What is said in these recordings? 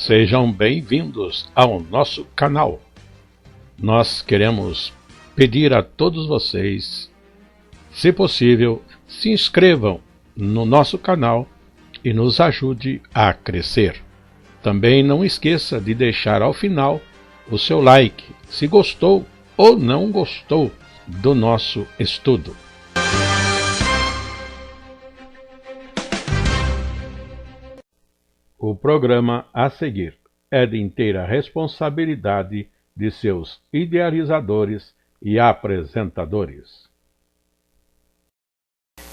Sejam bem-vindos ao nosso canal. Nós queremos pedir a todos vocês, se possível, se inscrevam no nosso canal e nos ajude a crescer. Também não esqueça de deixar ao final o seu like, se gostou ou não gostou do nosso estudo. O programa a seguir é de inteira responsabilidade de seus idealizadores e apresentadores.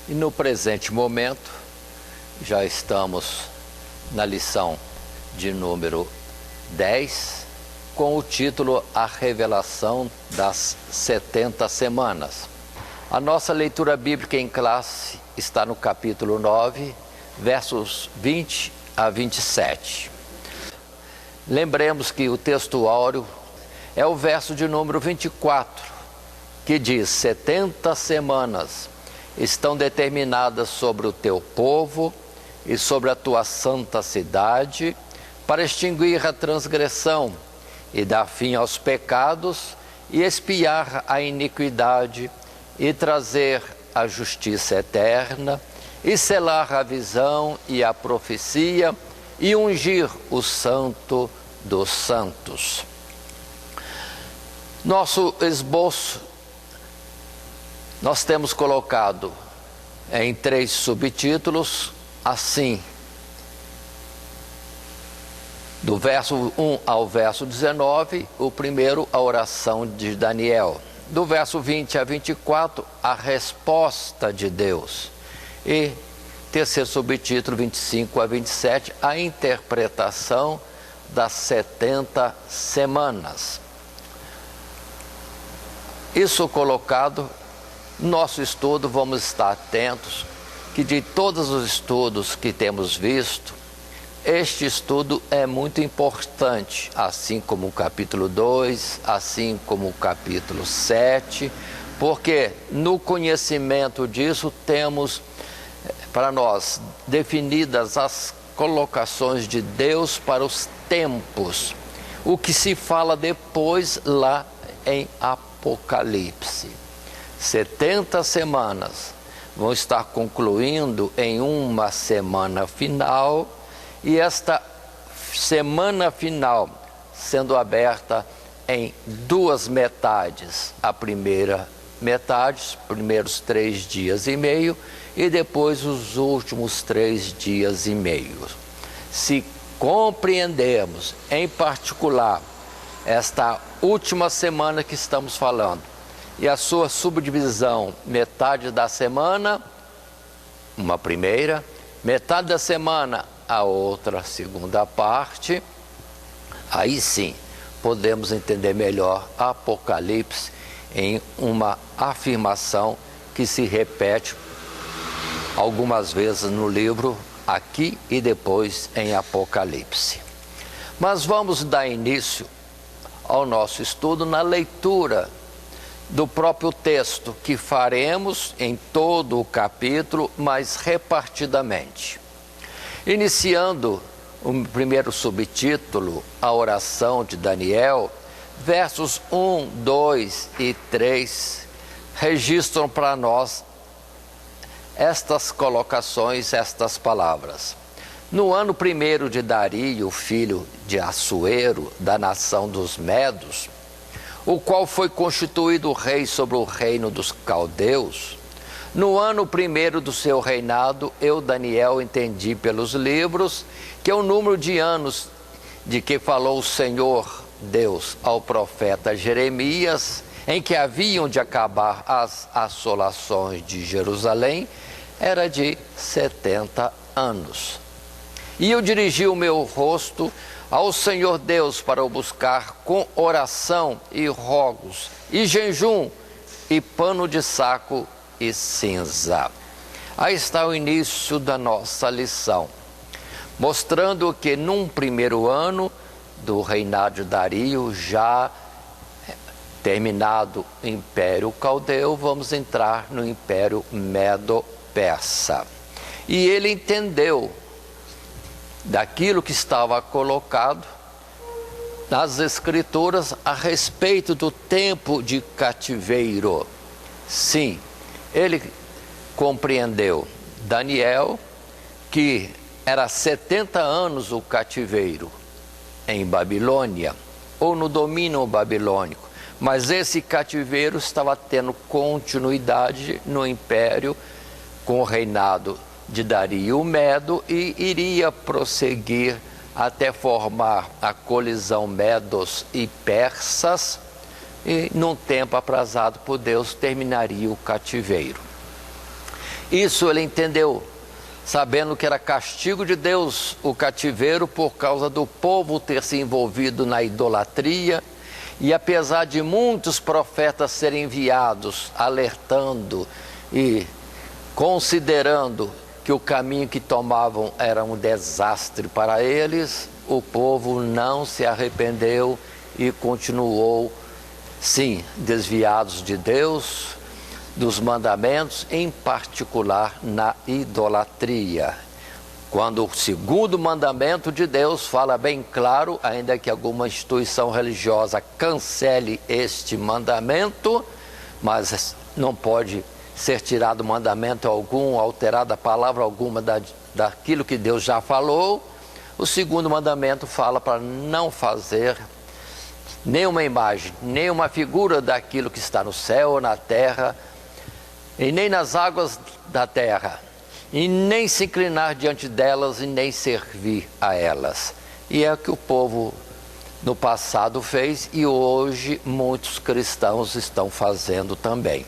E no presente momento, já estamos na lição de número 10, com o título A Revelação das 70 Semanas. A nossa leitura bíblica em classe está no capítulo 9, versos 20 a 27. Lembremos que o texto áureo é o verso de número 24, que diz: 70 semanas estão determinadas sobre o teu povo e sobre a tua santa cidade, para extinguir a transgressão e dar fim aos pecados e expiar a iniquidade e trazer a justiça eterna e selar a visão e a profecia e ungir o santo dos santos. Nosso esboço nós temos colocado em 3 subtítulos, assim: do verso 1 ao verso 19, o primeiro, a oração de Daniel. Do verso 20 a 24, a resposta de Deus. E terceiro subtítulo, 25 a 27, a interpretação das 70 semanas. Isso colocado no nosso estudo, vamos estar atentos que de todos os estudos que temos visto, este estudo é muito importante, assim como o capítulo 2, assim como o capítulo 7, porque no conhecimento disso temos para nós definidas as colocações de Deus para os tempos, o que se fala depois lá em Apocalipse. 70 semanas vão estar concluindo em uma semana final, e esta semana final sendo aberta em 2 metades. A primeira metade, os primeiros 3 dias e meio, e depois os últimos 3 dias e meio. Se compreendermos, em particular, esta última semana que estamos falando, e a sua subdivisão, metade da semana, uma primeira, metade da semana, a outra segunda parte, aí sim podemos entender melhor Apocalipse em uma afirmação que se repete algumas vezes no livro, aqui e depois em Apocalipse. Mas vamos dar início ao nosso estudo na leitura do próprio texto, que faremos em todo o capítulo, mas repartidamente. Iniciando o primeiro subtítulo, a oração de Daniel, versos 1, 2 e 3 registram para nós estas colocações, estas palavras. No ano 1º de Dario, filho de Assuero, da nação dos Medos, o qual foi constituído rei sobre o reino dos caldeus, no ano 1º do seu reinado, eu, Daniel, entendi pelos livros que o número de anos de que falou o Senhor Deus ao profeta Jeremias, em que haviam de acabar as assolações de Jerusalém, era de 70 anos. E eu dirigi o meu rosto ao Senhor Deus para o buscar com oração e rogos, e jejum, e pano de saco e cinza. Aí está o início da nossa lição, mostrando que num primeiro ano do reinado de Dario, já terminado o Império Caldeu, vamos entrar no Império Medo-Persa. E ele entendeu daquilo que estava colocado nas Escrituras a respeito do tempo de cativeiro. Sim, ele compreendeu, Daniel, que era 70 anos o cativeiro em Babilônia, ou no domínio babilônico, mas esse cativeiro estava tendo continuidade no império com o reinado de Dario Medo e iria prosseguir até formar a colisão Medos e Persas, e num tempo aprazado por Deus terminaria o cativeiro. Isso ele entendeu, sabendo que era castigo de Deus o cativeiro por causa do povo ter se envolvido na idolatria, e apesar de muitos profetas serem enviados alertando e considerando que o caminho que tomavam era um desastre para eles, o povo não se arrependeu e continuou, sim, desviados de Deus, dos mandamentos, em particular na idolatria. Quando o segundo mandamento de Deus fala bem claro, ainda que alguma instituição religiosa cancele este mandamento, mas não pode ser tirado mandamento algum, alterada palavra alguma daquilo que Deus já falou. O segundo mandamento fala para não fazer nenhuma imagem, nenhuma figura daquilo que está no céu ou na terra, e nem nas águas da terra, e nem se inclinar diante delas e nem servir a elas. E é o que o povo no passado fez e hoje muitos cristãos estão fazendo também.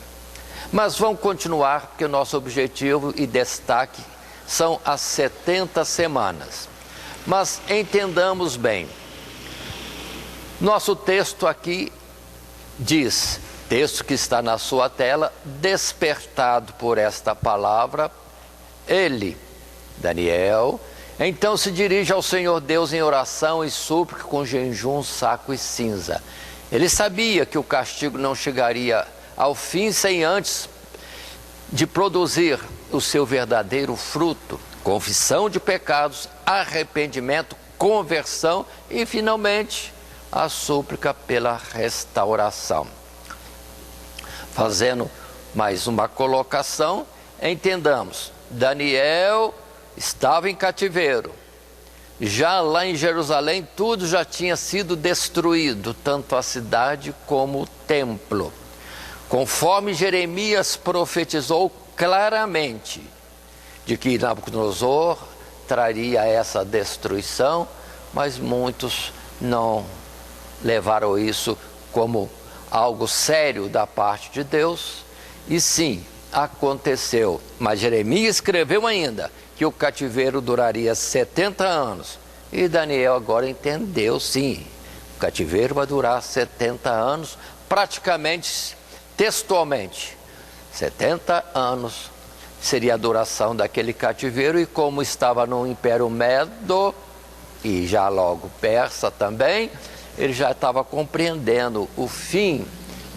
Mas vamos continuar, porque o nosso objetivo e destaque são as 70 semanas. Mas entendamos bem, nosso texto aqui diz, texto que está na sua tela, despertado por esta palavra, ele, Daniel, então se dirige ao Senhor Deus em oração e súplica com jejum, saco e cinza. Ele sabia que o castigo não chegaria ao fim sem antes de produzir o seu verdadeiro fruto, confissão de pecados, arrependimento, conversão e finalmente a súplica pela restauração. Fazendo mais uma colocação, entendamos, Daniel estava em cativeiro, já lá em Jerusalém tudo já tinha sido destruído, tanto a cidade como o templo. Conforme Jeremias profetizou claramente de que Nabucodonosor traria essa destruição, mas muitos não levaram isso como algo sério da parte de Deus, e sim, aconteceu. Mas Jeremias escreveu ainda que o cativeiro duraria 70 anos, e Daniel agora entendeu, sim, o cativeiro vai durar 70 anos, praticamente textualmente, 70 anos seria a duração daquele cativeiro, e como estava no Império Medo, e já logo Persa também, ele já estava compreendendo o fim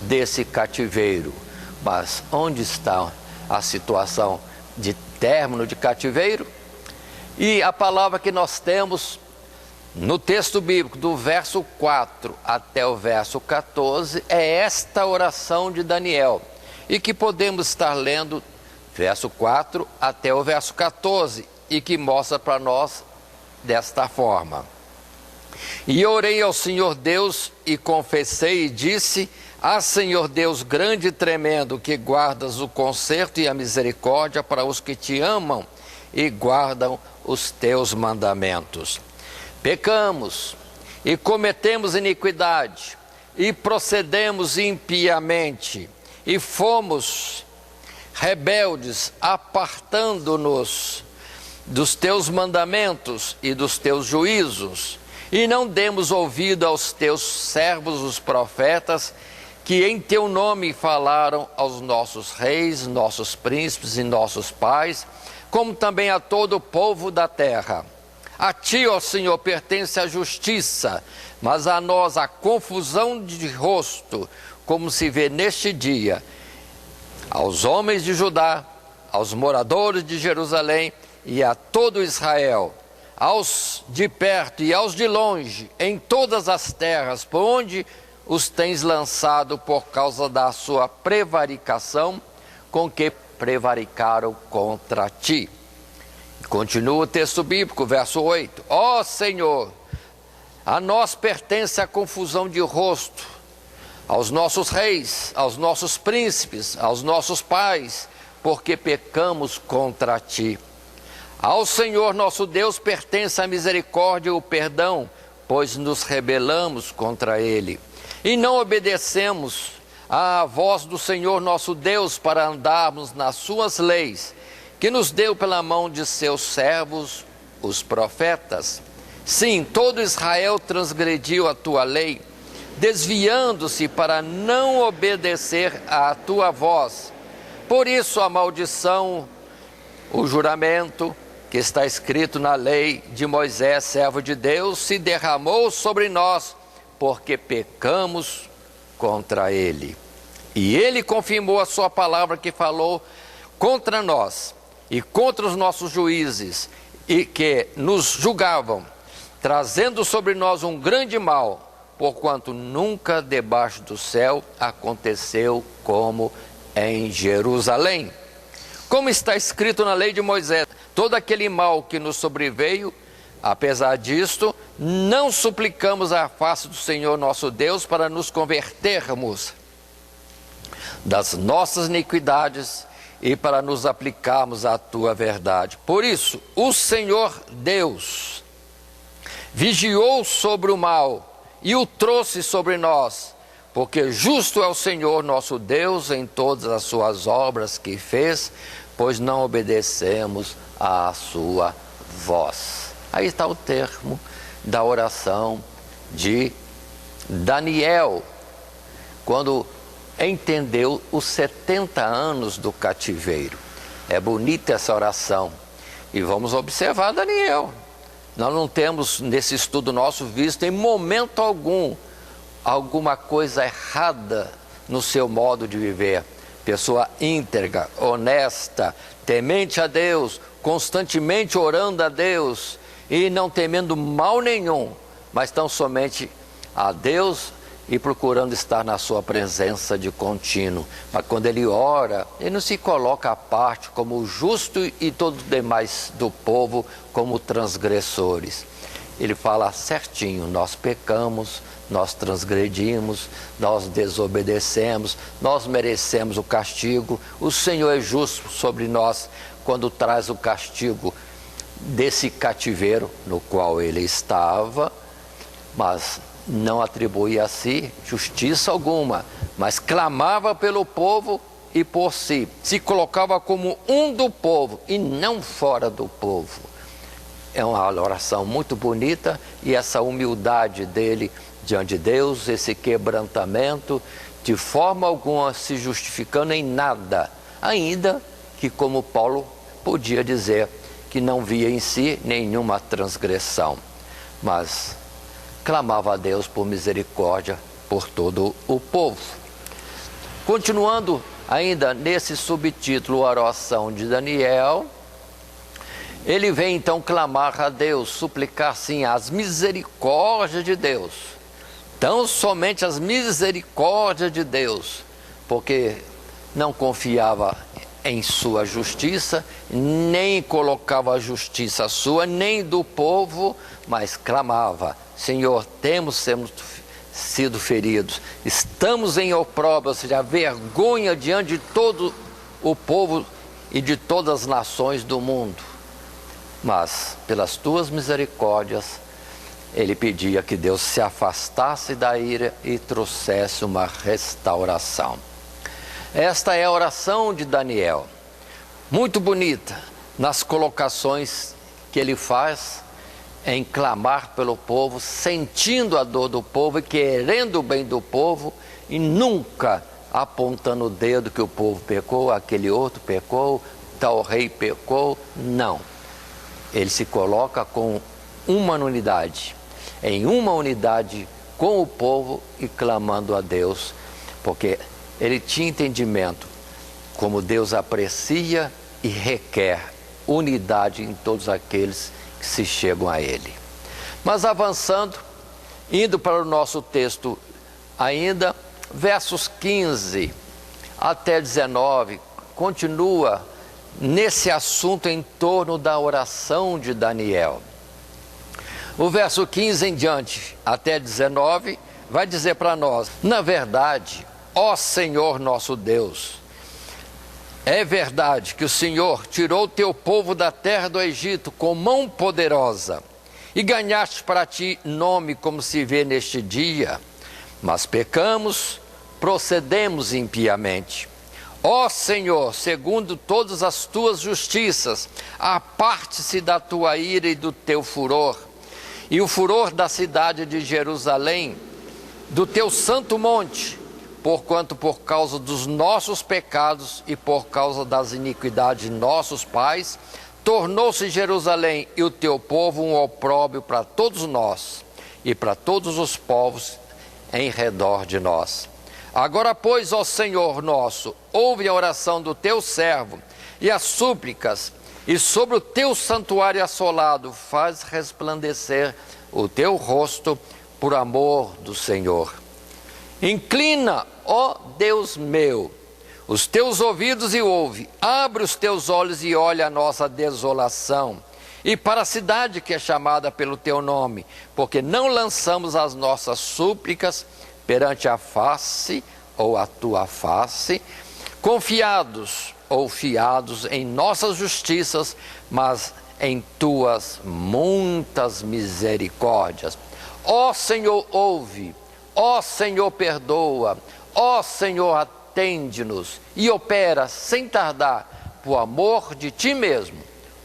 desse cativeiro. Mas onde está a situação de término de cativeiro? E a palavra que nós temos no texto bíblico, do verso 4 até o verso 14, é esta oração de Daniel, e que podemos estar lendo verso 4 até o verso 14, e que mostra para nós desta forma. E orei ao Senhor Deus e confessei e disse: Ah, Senhor Deus grande e tremendo, que guardas o conserto e a misericórdia para os que te amam e guardam os teus mandamentos. Pecamos e cometemos iniquidade e procedemos impiamente e fomos rebeldes, apartando-nos dos teus mandamentos e dos teus juízos, e não demos ouvido aos teus servos, os profetas, que em teu nome falaram aos nossos reis, nossos príncipes e nossos pais, como também a todo o povo da terra. A ti, ó Senhor, pertence a justiça, mas a nós a confusão de rosto, como se vê neste dia, aos homens de Judá, aos moradores de Jerusalém e a todo Israel. aos de perto e aos de longe, em todas as terras, por onde os tens lançado por causa da sua prevaricação, com que prevaricaram contra ti. Continua o texto bíblico, verso 8. Ó Senhor, a nós pertence a confusão de rosto, aos nossos reis, aos nossos príncipes, aos nossos pais, porque pecamos contra ti. Ao Senhor nosso Deus pertence a misericórdia e o perdão, pois nos rebelamos contra ele. E não obedecemos à voz do Senhor nosso Deus para andarmos nas suas leis, que nos deu pela mão de seus servos, os profetas. Sim, todo Israel transgrediu a tua lei, desviando-se para não obedecer à tua voz. Por isso a maldição, o juramento que está escrito na lei de Moisés, servo de Deus, se derramou sobre nós, porque pecamos contra ele. E ele confirmou a sua palavra que falou contra nós e contra os nossos juízes, e que nos julgavam, trazendo sobre nós um grande mal, porquanto nunca debaixo do céu aconteceu como em Jerusalém. Como está escrito na lei de Moisés, todo aquele mal que nos sobreveio, apesar disto, não suplicamos a face do Senhor nosso Deus para nos convertermos das nossas iniquidades e para nos aplicarmos à tua verdade. Por isso, o Senhor Deus vigiou sobre o mal e o trouxe sobre nós, porque justo é o Senhor nosso Deus em todas as suas obras que fez, pois não obedecemos à sua voz. Aí está o termo da oração de Daniel, quando entendeu os 70 anos do cativeiro. É bonita essa oração. E vamos observar Daniel. Nós não temos nesse estudo nosso visto em momento algum alguma coisa errada no seu modo de viver. Pessoa íntegra, honesta, temente a Deus, constantemente orando a Deus e não temendo mal nenhum, mas tão somente a Deus e procurando estar na sua presença de contínuo. Mas quando ele ora, ele não se coloca à parte como o justo e todos os demais do povo como transgressores. Ele fala certinho: nós pecamos, nós transgredimos, nós desobedecemos, nós merecemos o castigo. O Senhor é justo sobre nós quando traz o castigo desse cativeiro no qual ele estava, mas não atribuía a si justiça alguma, mas clamava pelo povo e por si. Se colocava como um do povo e não fora do povo. É uma oração muito bonita, e essa humildade dele diante de Deus, esse quebrantamento, de forma alguma se justificando em nada, ainda que, como Paulo podia dizer, que não via em si nenhuma transgressão, mas clamava a Deus por misericórdia por todo o povo. Continuando ainda nesse subtítulo, oração de Daniel, ele vem então clamar a Deus, suplicar sim as misericórdias de Deus, tão somente as misericórdias de Deus, porque não confiava em sua justiça, nem colocava a justiça sua, nem do povo, mas clamava: Senhor, temos sido feridos, estamos em opróbrio, ou seja, a vergonha diante de todo o povo e de todas as nações do mundo. Mas, pelas tuas misericórdias, ele pedia que Deus se afastasse da ira e trouxesse uma restauração. Esta é a oração de Daniel, muito bonita nas colocações que ele faz em clamar pelo povo, sentindo a dor do povo e querendo o bem do povo, e nunca apontando o dedo que o povo pecou, aquele outro pecou, tal rei pecou. Não, ele se coloca com uma unidade, em uma unidade com o povo e clamando a Deus, porque ele tinha entendimento como Deus aprecia e requer unidade em todos aqueles que se chegam a Ele. Mas avançando, indo para o nosso texto ainda, versos 15 até 19, continua nesse assunto em torno da oração de Daniel. O verso 15 em diante, até 19, vai dizer para nós: na verdade, ó Senhor nosso Deus, é verdade que o Senhor tirou o teu povo da terra do Egito com mão poderosa e ganhaste para ti nome como se vê neste dia, mas pecamos, procedemos impiamente. Ó Senhor, segundo todas as tuas justiças, aparte-se da tua ira e do teu furor, e o furor da cidade de Jerusalém, do teu santo monte, porquanto por causa dos nossos pecados e por causa das iniquidades de nossos pais, tornou-se Jerusalém e o teu povo um opróbrio para todos nós e para todos os povos em redor de nós. Agora, pois, ó Senhor nosso, ouve a oração do teu servo e as súplicas, e sobre o teu santuário assolado faz resplandecer o teu rosto por amor do Senhor. Inclina, ó Deus meu, os teus ouvidos e ouve, abre os teus olhos e olha a nossa desolação, e para a cidade que é chamada pelo teu nome, porque não lançamos as nossas súplicas perante a face ou a tua face, confiados ou fiados em nossas justiças, mas em tuas muitas misericórdias. Ó Senhor, ouve, ó Senhor, perdoa, ó Senhor, atende-nos e opera sem tardar, por amor de ti mesmo,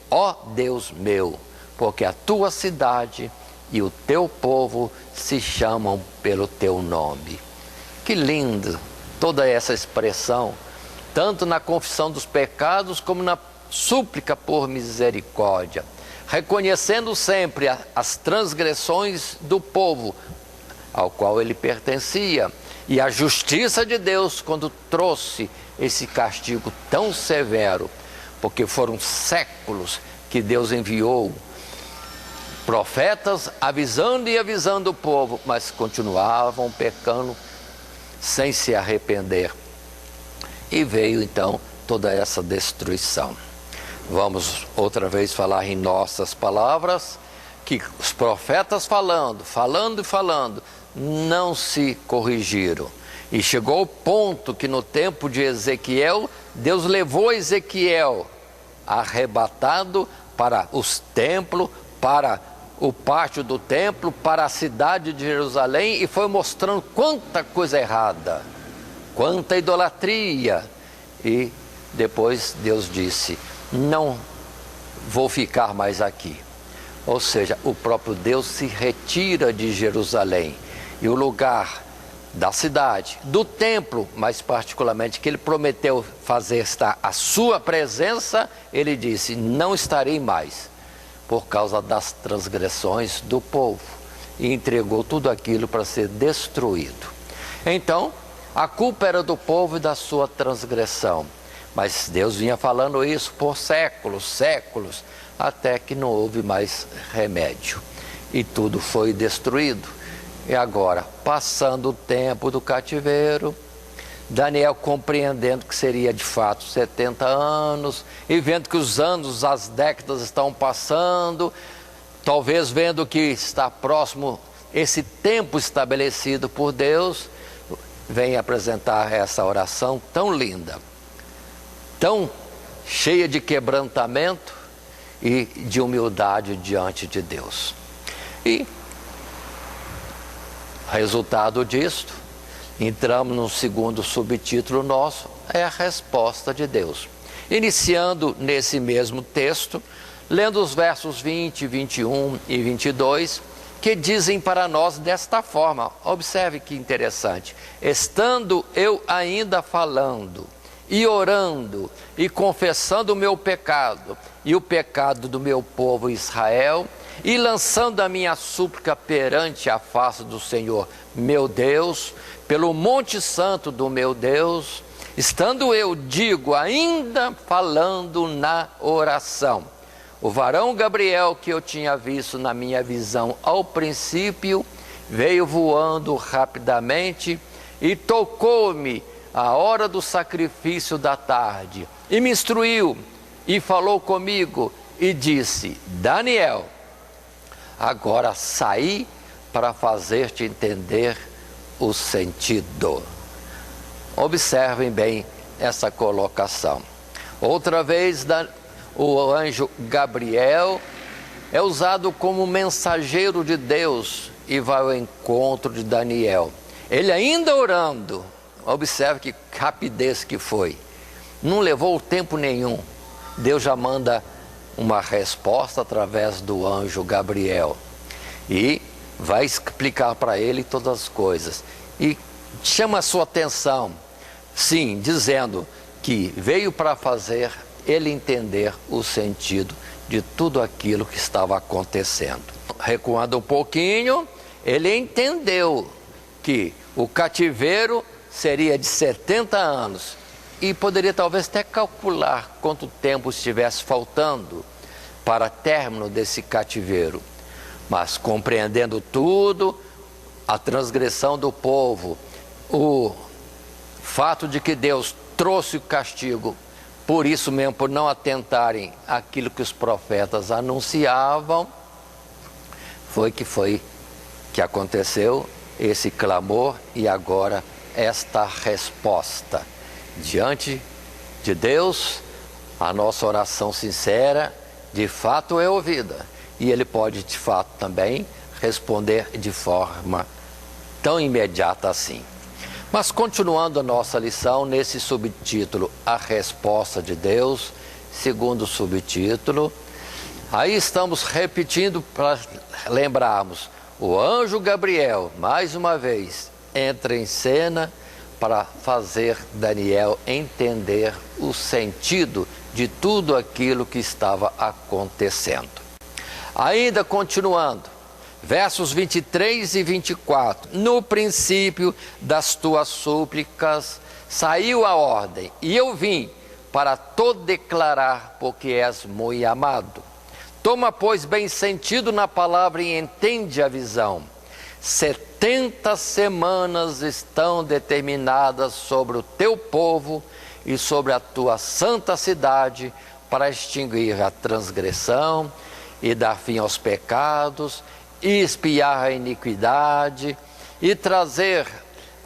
ó Deus meu, porque a tua cidade e o teu povo se chamam pelo teu nome. Que lindo toda essa expressão, tanto na confissão dos pecados como na súplica por misericórdia, reconhecendo sempre as transgressões do povo ao qual ele pertencia e a justiça de Deus quando trouxe esse castigo tão severo, porque foram séculos que Deus enviou profetas avisando e avisando o povo, mas continuavam pecando sem se arrepender. E veio então toda essa destruição. Vamos outra vez falar em nossas palavras, que os profetas falando, não se corrigiram. E chegou o ponto que no tempo de Ezequiel, Deus levou Ezequiel arrebatado para os templos, para o pátio do templo, para a cidade de Jerusalém, e foi mostrando quanta coisa errada, quanta idolatria. E depois Deus disse: não vou ficar mais aqui. Ou seja, o próprio Deus se retira de Jerusalém, e o lugar da cidade, do templo, mais particularmente, que ele prometeu fazer estar a sua presença, ele disse: não estarei mais, por causa das transgressões do povo, e entregou tudo aquilo para ser destruído. Então, a culpa era do povo e da sua transgressão, mas Deus vinha falando isso por séculos, até que não houve mais remédio, e tudo foi destruído. E agora, passando o tempo do cativeiro, Daniel compreendendo que seria de fato 70 anos, e vendo que os anos, as décadas estão passando, talvez vendo que está próximo esse tempo estabelecido por Deus, vem apresentar essa oração tão linda, tão cheia de quebrantamento e de humildade diante de Deus. E resultado disto, entramos no segundo subtítulo nosso, é a resposta de Deus. Iniciando nesse mesmo texto, lendo os versos 20, 21 e 22, que dizem para nós desta forma. Observe que interessante: estando eu ainda falando e orando e confessando o meu pecado e o pecado do meu povo Israel, e lançando a minha súplica perante a face do Senhor meu Deus, pelo monte santo do meu Deus, estando eu, digo, ainda falando na oração, o varão Gabriel que eu tinha visto na minha visão ao princípio, veio voando rapidamente e tocou-me a hora do sacrifício da tarde, e me instruiu, e falou comigo, e disse: Daniel, agora saí para fazer-te entender o sentido. Observem bem essa colocação. Outra vez, o anjo Gabriel é usado como mensageiro de Deus e vai ao encontro de Daniel. Ele ainda orando, observe que rapidez que foi. Não levou tempo nenhum. Deus já manda uma resposta através do anjo Gabriel. E vai explicar para ele todas as coisas. E chama a sua atenção, sim, dizendo que veio para fazer ele entender o sentido de tudo aquilo que estava acontecendo. Recuando um pouquinho, ele entendeu que o cativeiro seria de 70 anos e poderia talvez até calcular quanto tempo estivesse faltando para término desse cativeiro. Mas compreendendo tudo, a transgressão do povo, o fato de que Deus trouxe o castigo, por isso mesmo, por não atentarem àquilo que os profetas anunciavam, foi que aconteceu esse clamor e agora esta resposta. Diante de Deus, a nossa oração sincera, de fato é ouvida. E Ele pode, de fato, também responder de forma tão imediata assim. Mas continuando a nossa lição, nesse subtítulo, a resposta de Deus, segundo o subtítulo, aí estamos repetindo para lembrarmos, o anjo Gabriel, mais uma vez, entra em cena para fazer Daniel entender o sentido de tudo aquilo que estava acontecendo. Ainda continuando, versos 23 e 24. No princípio das tuas súplicas saiu a ordem, e eu vim para te declarar, porque és muito amado. Toma, pois, bem sentido na palavra e entende a visão. 70 semanas estão determinadas sobre o teu povo e sobre a tua santa cidade, para extinguir a transgressão e dar fim aos pecados, e expiar a iniquidade, e trazer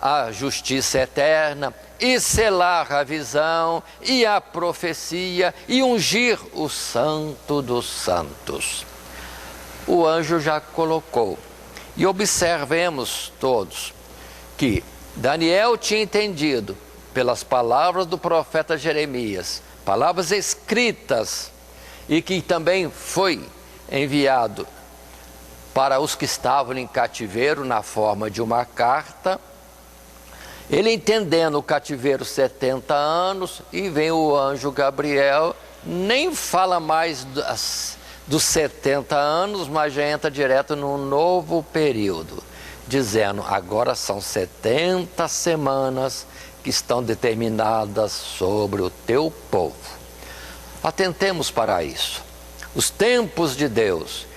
a justiça eterna, e selar a visão e a profecia, e ungir o santo dos santos. O anjo já colocou. E observemos todos que Daniel tinha entendido pelas palavras do profeta Jeremias, palavras escritas, e que também foi enviado para os que estavam em cativeiro na forma de uma carta. Ele entendendo o cativeiro 70 anos, e vem o anjo Gabriel, nem fala mais dos 70 anos, mas já entra direto num novo período, dizendo, agora são 70 semanas que estão determinadas sobre o teu povo. Atentemos para isso. Os tempos de Deus,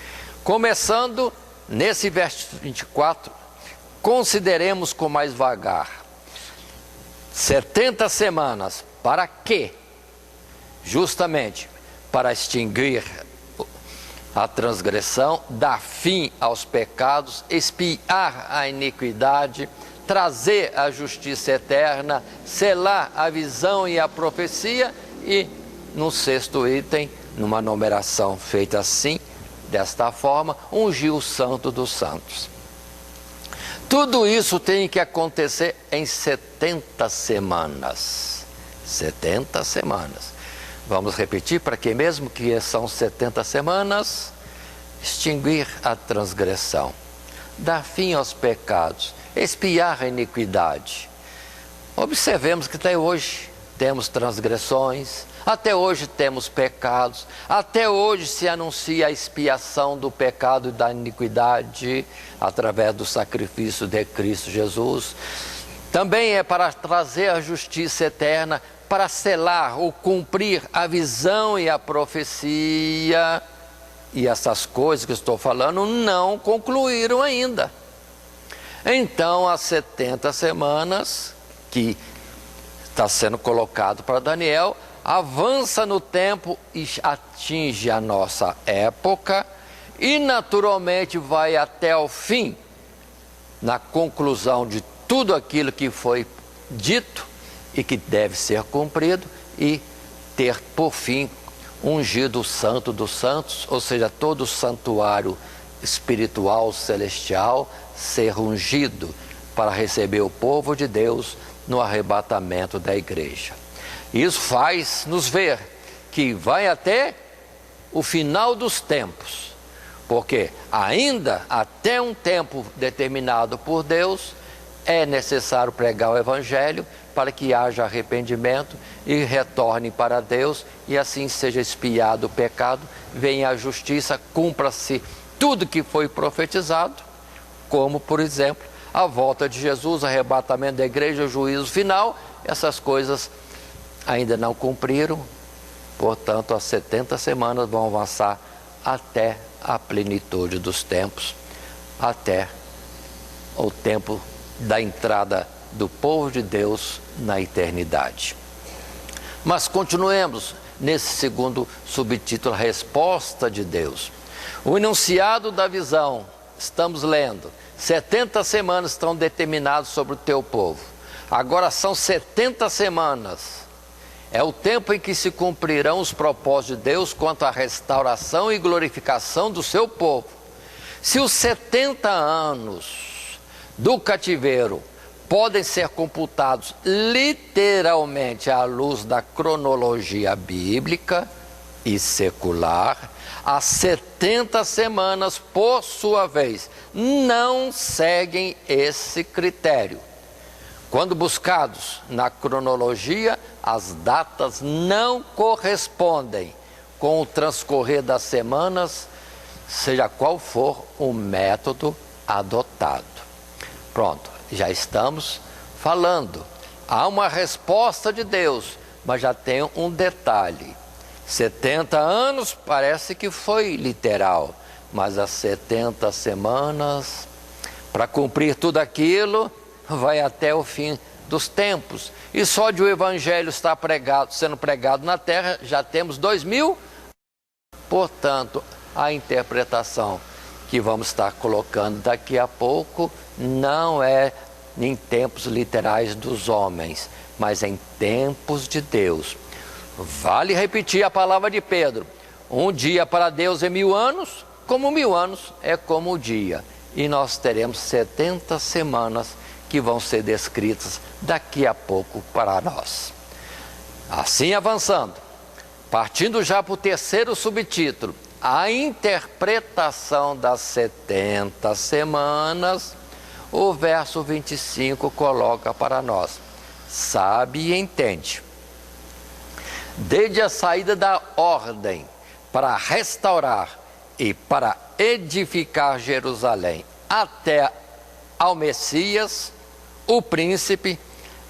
começando nesse verso 24, consideremos com mais vagar. 70 semanas, para quê? Justamente para extinguir a transgressão, dar fim aos pecados, expiar a iniquidade, trazer a justiça eterna, selar a visão e a profecia, e no sexto item, numa numeração feita assim, desta forma, ungir o santo dos santos. Tudo isso tem que acontecer em 70 semanas. 70 semanas. Vamos repetir para que mesmo que são 70 semanas, extinguir a transgressão, dar fim aos pecados, expiar a iniquidade. Observemos que até hoje temos transgressões, até hoje temos pecados, até hoje se anuncia a expiação do pecado e da iniquidade através do sacrifício de Cristo Jesus. Também é para trazer a justiça eterna, para selar ou cumprir a visão e a profecia. e essas coisas que estou falando não concluíram ainda. Então, as 70 semanas que está sendo colocado para Daniel, avança no tempo e atinge a nossa época e naturalmente vai até o fim, na conclusão de tudo aquilo que foi dito e que deve ser cumprido e ter por fim ungido o Santo dos Santos, ou seja, todo o santuário espiritual celestial ser ungido para receber o povo de Deus no arrebatamento da igreja. Isso faz nos ver que vai até o final dos tempos, porque ainda até um tempo determinado por Deus é necessário pregar o Evangelho para que haja arrependimento e retorne para Deus e assim seja expiado o pecado, venha a justiça, cumpra-se tudo que foi profetizado, como por exemplo a volta de Jesus, arrebatamento da igreja, o juízo final. Essas coisas ainda não cumpriram, portanto as 70 semanas vão avançar até a plenitude dos tempos, até o tempo da entrada do povo de Deus na eternidade. Mas continuemos nesse segundo subtítulo, a resposta de Deus. O enunciado da visão, estamos lendo, 70 semanas estão determinadas sobre o teu povo. Agora são 70 semanas. É o tempo em que se cumprirão os propósitos de Deus quanto à restauração e glorificação do seu povo. Se os 70 anos do cativeiro podem ser computados literalmente à luz da cronologia bíblica e secular, as 70 semanas, por sua vez, não seguem esse critério. Quando buscados na cronologia, as datas não correspondem com o transcorrer das semanas, seja qual for o método adotado. Pronto, já estamos falando. Há uma resposta de Deus, mas já tem um detalhe. 70 anos parece que foi literal, mas as 70 semanas, para cumprir tudo aquilo, vai até o fim dos tempos. E só de o Evangelho estar sendo pregado na terra, já temos 2000. Portanto, a interpretação que vamos estar colocando daqui a pouco não é em tempos literais dos homens, mas em tempos de Deus. Vale repetir a palavra de Pedro: um dia para Deus é 1000 anos, como 1000 anos é como o dia. E nós teremos 70 semanas que vão ser descritas daqui a pouco para nós. Assim avançando, partindo já para o terceiro subtítulo, a interpretação das 70 semanas, o verso 25 coloca para nós: sabe e entende. Desde a saída da ordem para restaurar e para edificar Jerusalém até ao Messias, o príncipe,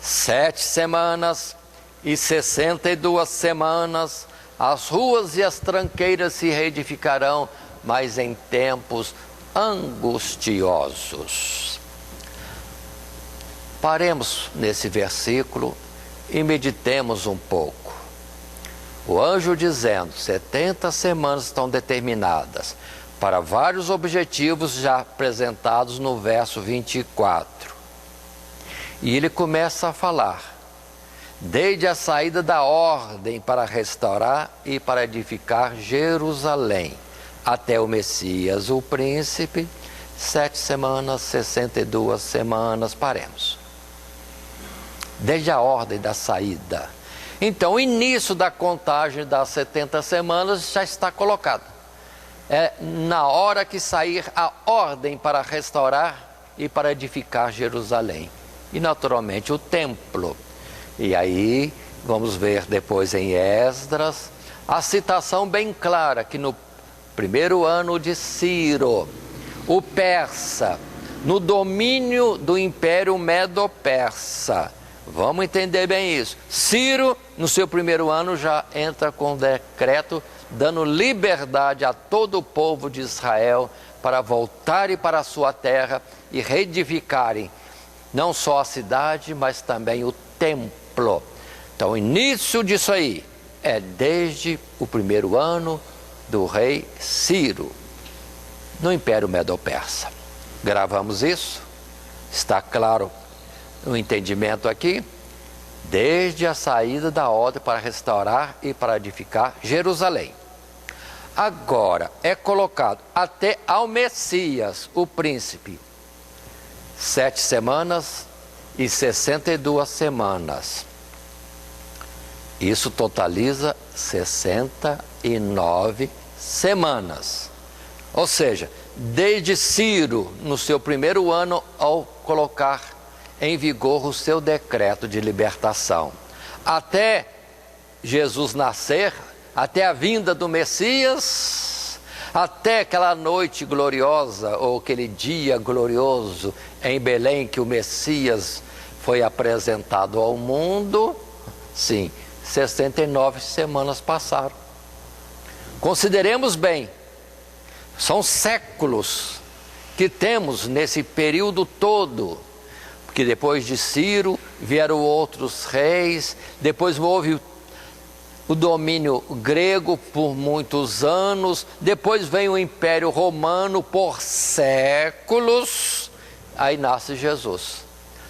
7 semanas e 62 semanas, as ruas e as tranqueiras se reedificarão, mas em tempos angustiosos. Paremos nesse versículo e meditemos um pouco. O anjo dizendo, 70 semanas estão determinadas para vários objetivos já apresentados no verso 24. E ele começa a falar, desde a saída da ordem para restaurar e para edificar Jerusalém, até o Messias, o príncipe, 7 semanas, 62 semanas, paremos. Desde a ordem da saída. Então, o início da contagem das 70 semanas já está colocado. É na hora que sair a ordem para restaurar e para edificar Jerusalém. E, naturalmente, o templo. E aí, vamos ver depois em Esdras, a citação bem clara que no primeiro ano de Ciro, o persa, no domínio do Império Medo-Persa. Vamos entender bem isso. Ciro, no seu primeiro ano, já entra com o decreto dando liberdade a todo o povo de Israel para voltarem para a sua terra e reedificarem não só a cidade, mas também o templo. Então, o início disso aí é desde o primeiro ano do rei Ciro, no Império Medo-Persa. Gravamos isso? Está claro o entendimento aqui? Desde a saída da ordem para restaurar e para edificar Jerusalém. Agora é colocado até ao Messias, o príncipe, 7 semanas e 62 semanas. Isso totaliza 69 semanas. Ou seja, desde Ciro, no seu primeiro ano, ao colocar em vigor o seu decreto de libertação, até Jesus nascer, até a vinda do Messias, até aquela noite gloriosa, ou aquele dia glorioso em Belém, que o Messias foi apresentado ao mundo, sim, 69 semanas passaram. Consideremos bem, são séculos que temos nesse período todo, porque depois de Ciro vieram outros reis, depois houve o domínio grego por muitos anos, depois vem o Império Romano por séculos, aí nasce Jesus.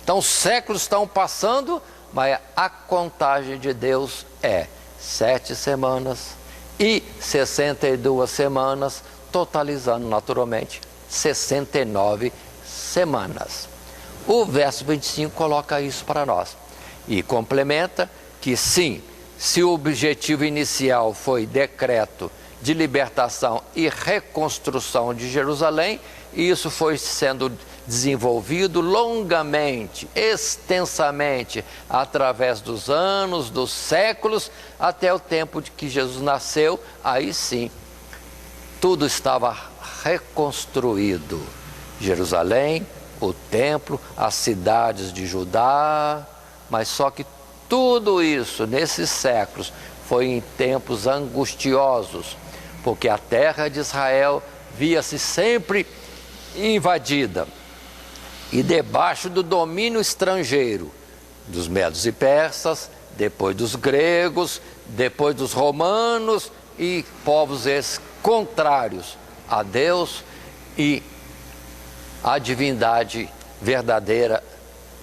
Então os séculos estão passando, mas a contagem de Deus é 7 semanas e 62 semanas, totalizando naturalmente 69 semanas. O verso 25 coloca isso para nós e complementa que sim, se o objetivo inicial foi decreto de libertação e reconstrução de Jerusalém, e isso foi sendo desenvolvido longamente, extensamente, através dos anos, dos séculos, até o tempo de que Jesus nasceu, aí sim, tudo estava reconstruído. Jerusalém, o templo, as cidades de Judá, mas só que tudo isso, nesses séculos, foi em tempos angustiosos, porque a terra de Israel via-se sempre invadida e debaixo do domínio estrangeiro, dos medos e persas, depois dos gregos, depois dos romanos e povos esses contrários a Deus e a divindade verdadeira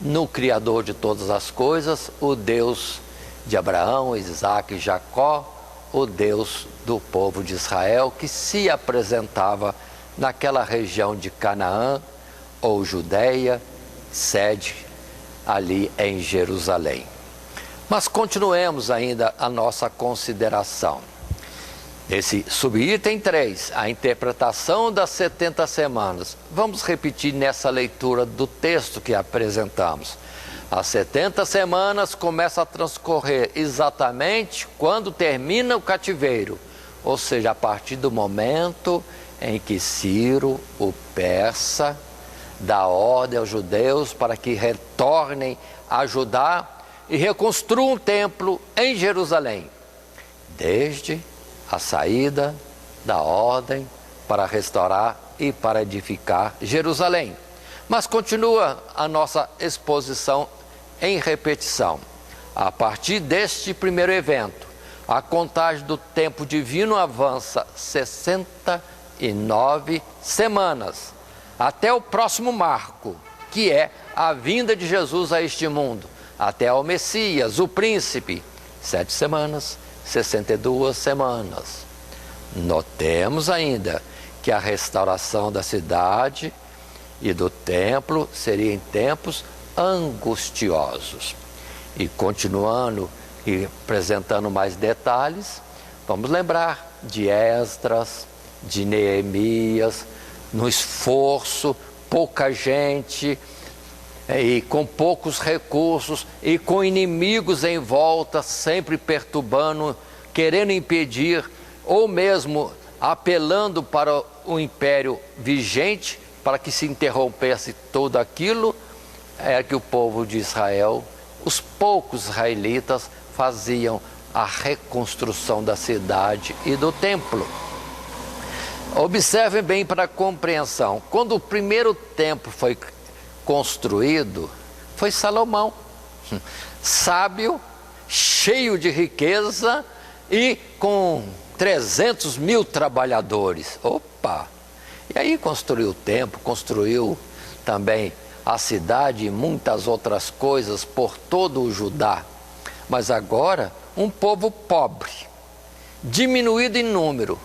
no Criador de todas as coisas, o Deus de Abraão, Isaque e Jacó, o Deus do povo de Israel, que se apresentava naquela região de Canaã ou Judeia, sede ali em Jerusalém. Mas continuemos ainda a nossa consideração. Esse subitem 3, a interpretação das 70 semanas. Vamos repetir nessa leitura do texto que apresentamos. As 70 semanas começam a transcorrer exatamente quando termina o cativeiro, ou seja, a partir do momento em que Ciro, o persa, dá ordem aos judeus para que retornem a Judá e reconstruam o templo em Jerusalém, desde a saída da ordem para restaurar e para edificar Jerusalém. Mas continua a nossa exposição em repetição. A partir deste primeiro evento, a contagem do tempo divino avança 69 semanas, até o próximo marco, que é a vinda de Jesus a este mundo, até ao Messias, o príncipe, 7 semanas, 62 semanas. Notemos ainda que a restauração da cidade e do templo seria em tempos angustiosos. E continuando e apresentando mais detalhes, vamos lembrar de Esdras, de Neemias, no esforço, pouca gente, e com poucos recursos, e com inimigos em volta, sempre perturbando, querendo impedir, ou mesmo apelando para o império vigente, para que se interrompesse tudo aquilo, é que o povo de Israel, os poucos israelitas, faziam a reconstrução da cidade e do templo. Observem bem para a compreensão. Quando o primeiro templo foi construído, foi Salomão, sábio, cheio de riqueza e com 300 mil trabalhadores. Opa! E aí construiu o templo, construiu também a cidade e muitas outras coisas por todo o Judá. Mas agora, um povo pobre, diminuído em número,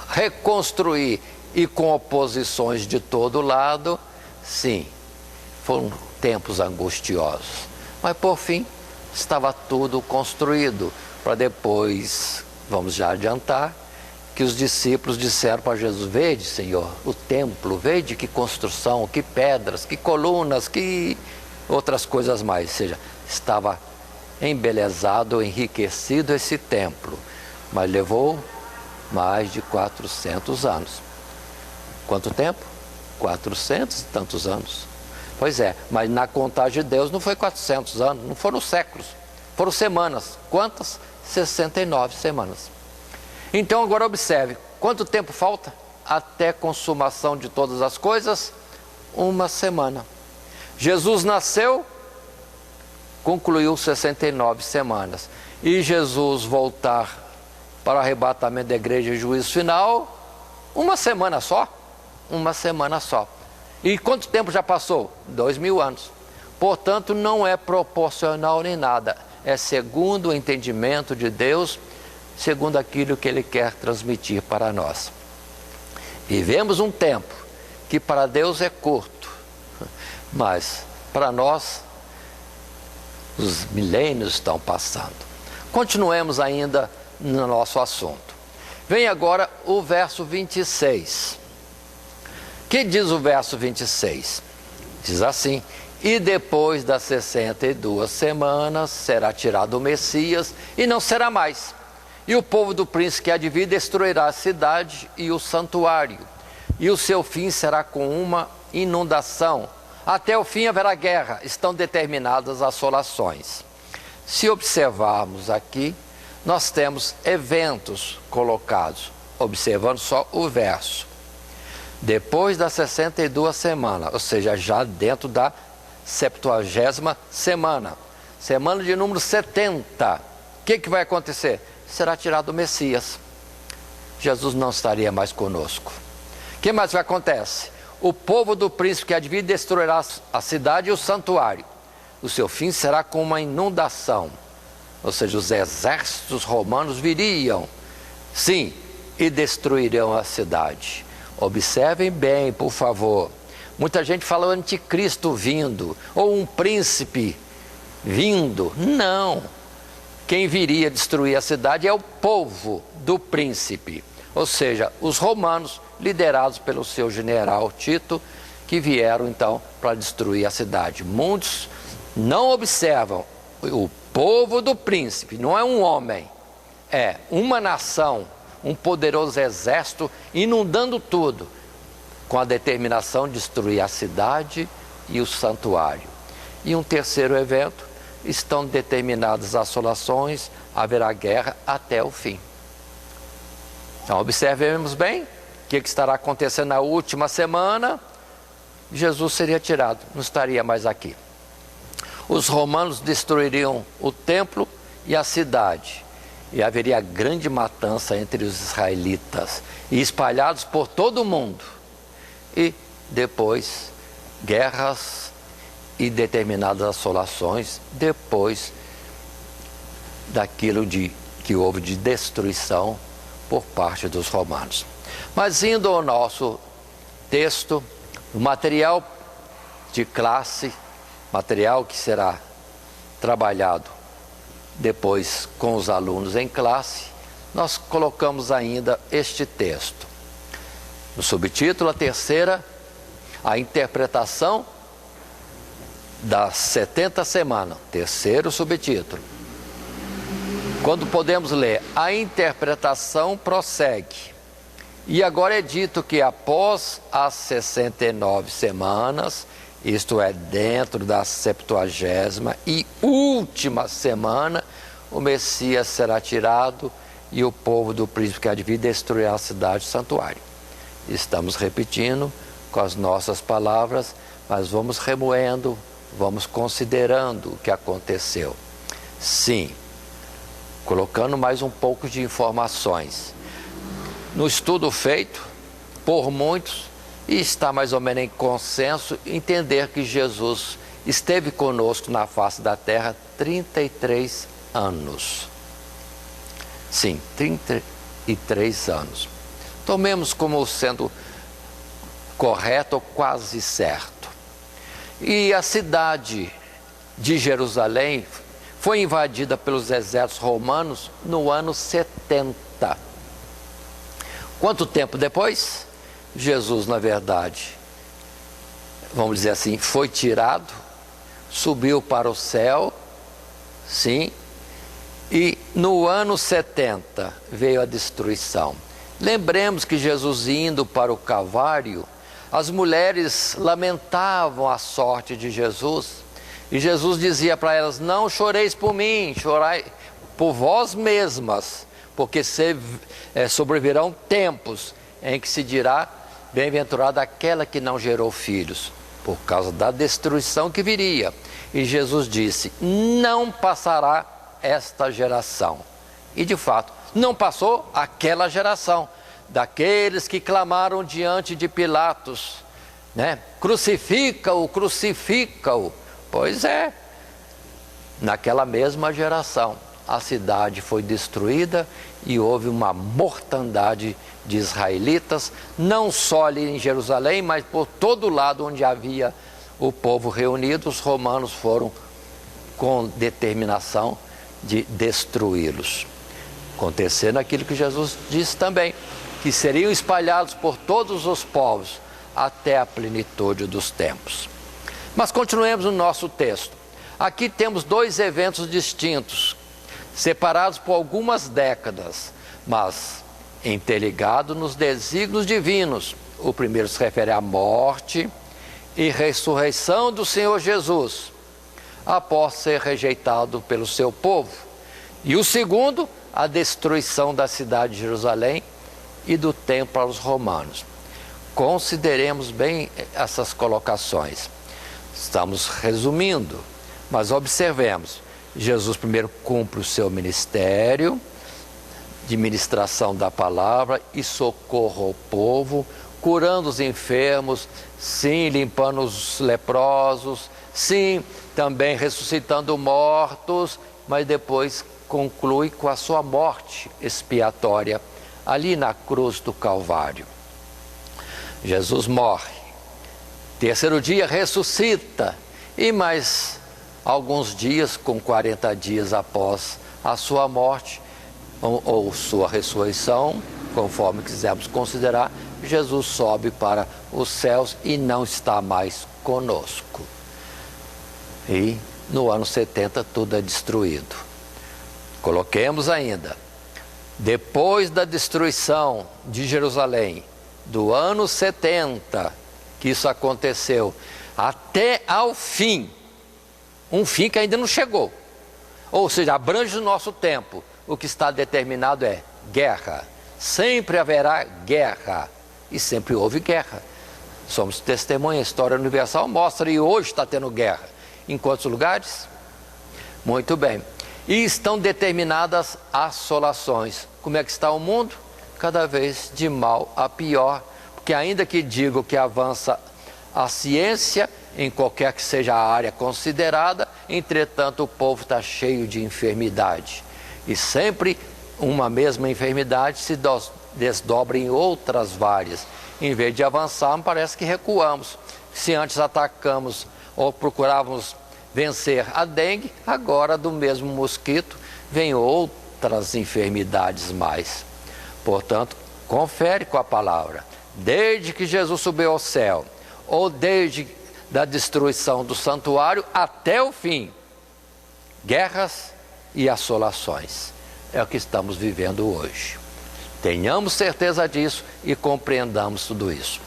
reconstruir e com oposições de todo lado, sim, foram tempos angustiosos. Mas por fim, estava tudo construído, para depois, vamos já adiantar, que os discípulos disseram para Jesus: vede, Senhor, o templo, vede que construção, que pedras, que colunas, que outras coisas mais. Ou seja, estava embelezado, enriquecido esse templo, mas levou mais de 400 anos. Quanto tempo? 400 e tantos anos. Pois é, mas na contagem de Deus não foi 400 anos, não foram séculos, foram semanas. Quantas? 69 semanas. Então agora observe, quanto tempo falta até a consumação de todas as coisas? Uma semana. Jesus nasceu, concluiu 69 semanas. E Jesus voltar para o arrebatamento da igreja e juízo final, uma semana só. Uma semana só. E quanto tempo já passou? 2000 anos. Portanto, não é proporcional nem nada. É segundo o entendimento de Deus, segundo aquilo que Ele quer transmitir para nós. Vivemos um tempo que para Deus é curto, mas para nós os milênios estão passando. Continuemos ainda no nosso assunto. Vem agora o verso 26. Que diz o verso 26? Diz assim: e depois das 62 semanas será tirado o Messias e não será mais. E o povo do príncipe que há de vir destruirá a cidade e o santuário. E o seu fim será com uma inundação. Até o fim haverá guerra. Estão determinadas assolações. Se observarmos aqui, nós temos eventos colocados. Observando só o verso. Depois das 62 semanas, ou seja, já dentro da 70ª semana. Semana de número 70. O que vai acontecer? Será tirado o Messias. Jesus não estaria mais conosco. O que mais acontece? O povo do príncipe que há de vir destruirá a cidade e o santuário. O seu fim será com uma inundação. Ou seja, os exércitos romanos viriam, sim, e destruirão a cidade. Observem bem, por favor. Muita gente fala o anticristo vindo, ou um príncipe vindo. Não. Quem viria destruir a cidade é o povo do príncipe. Ou seja, os romanos, liderados pelo seu general Tito, que vieram então para destruir a cidade. Muitos não observam o povo do príncipe, não é um homem, é uma nação, um poderoso exército inundando tudo, com a determinação de destruir a cidade e o santuário. E um terceiro evento, estão determinadas assolações, haverá guerra até o fim. Então observemos bem o que estará acontecendo na última semana. Jesus seria tirado, não estaria mais aqui. Os romanos destruiriam o templo e a cidade, e haveria grande matança entre os israelitas, e espalhados por todo o mundo. E depois, guerras e determinadas assolações, depois daquilo que houve de destruição por parte dos romanos. Mas indo ao nosso texto, o material de classe, material que será trabalhado depois com os alunos em classe, nós colocamos ainda este texto. No subtítulo, a terceira, a interpretação das 70 semanas, terceiro subtítulo. Quando podemos ler, a interpretação prossegue. E agora é dito que após as 69 semanas, isto é, dentro da 70ª e última semana, o Messias será tirado e o povo do príncipe que há de vir destruirá a cidade e o santuário. Estamos repetindo com as nossas palavras, mas vamos remoendo, vamos considerando o que aconteceu. Sim, colocando mais um pouco de informações. No estudo feito por muitos, e está mais ou menos em consenso, entender que Jesus esteve conosco na face da terra 33 anos. Sim, 33 anos. Tomemos como sendo correto ou quase certo. E a cidade de Jerusalém foi invadida pelos exércitos romanos no ano 70. Quanto tempo depois? Jesus, na verdade, vamos dizer assim, foi tirado, subiu para o céu, sim, e no ano 70 veio a destruição. Lembremos que Jesus indo para o Calvário, as mulheres lamentavam a sorte de Jesus, e Jesus dizia para elas: não choreis por mim, chorai por vós mesmas, porque sobrevirão tempos em que se dirá: bem-aventurada aquela que não gerou filhos, por causa da destruição que viria. E Jesus disse: não passará esta geração. E de fato, não passou aquela geração, daqueles que clamaram diante de Pilatos, né? Crucifica-o, crucifica-o. Pois é, naquela mesma geração, a cidade foi destruída e houve uma mortandade de israelitas, não só ali em Jerusalém, mas por todo lado onde havia o povo reunido. Os romanos foram com determinação de destruí-los. Acontecendo aquilo que Jesus disse também, que seriam espalhados por todos os povos até a plenitude dos tempos. Mas continuemos no nosso texto. Aqui temos dois eventos distintos, separados por algumas décadas, mas interligados nos desígnios divinos. O primeiro se refere à morte e ressurreição do Senhor Jesus, após ser rejeitado pelo seu povo. E o segundo, a destruição da cidade de Jerusalém e do templo aos romanos. Consideremos bem essas colocações. Estamos resumindo, mas observemos. Jesus primeiro cumpre o seu ministério de ministração da palavra e socorro ao povo, curando os enfermos, sim, limpando os leprosos, sim, também ressuscitando mortos, mas depois conclui com a sua morte expiatória, ali na cruz do Calvário. Jesus morre, terceiro dia ressuscita, e mais alguns dias, com 40 dias após a sua morte, ou sua ressurreição, conforme quisermos considerar, Jesus sobe para os céus e não está mais conosco. E no ano 70 tudo é destruído. Coloquemos ainda, depois da destruição de Jerusalém, do ano 70, que isso aconteceu, até ao fim, um fim que ainda não chegou, ou seja, abrange o nosso tempo. O que está determinado é guerra, sempre haverá guerra, e sempre houve guerra. Somos testemunha, a história universal mostra, e hoje está tendo guerra. Em quantos lugares? Muito bem. E estão determinadas assolações. Como é que está o mundo? Cada vez de mal a pior, porque ainda que digo que avança a ciência, em qualquer que seja a área considerada, entretanto o povo está cheio de enfermidade. E sempre uma mesma enfermidade se desdobra em outras várias. Em vez de avançarmos, parece que recuamos. Se antes atacamos ou procurávamos vencer a dengue, agora do mesmo mosquito vem outras enfermidades mais. Portanto, confere com a palavra. Desde que Jesus subiu ao céu, ou desde da destruição do santuário até o fim, guerras e assolações. É o que estamos vivendo hoje. Tenhamos certeza disso e compreendamos tudo isso.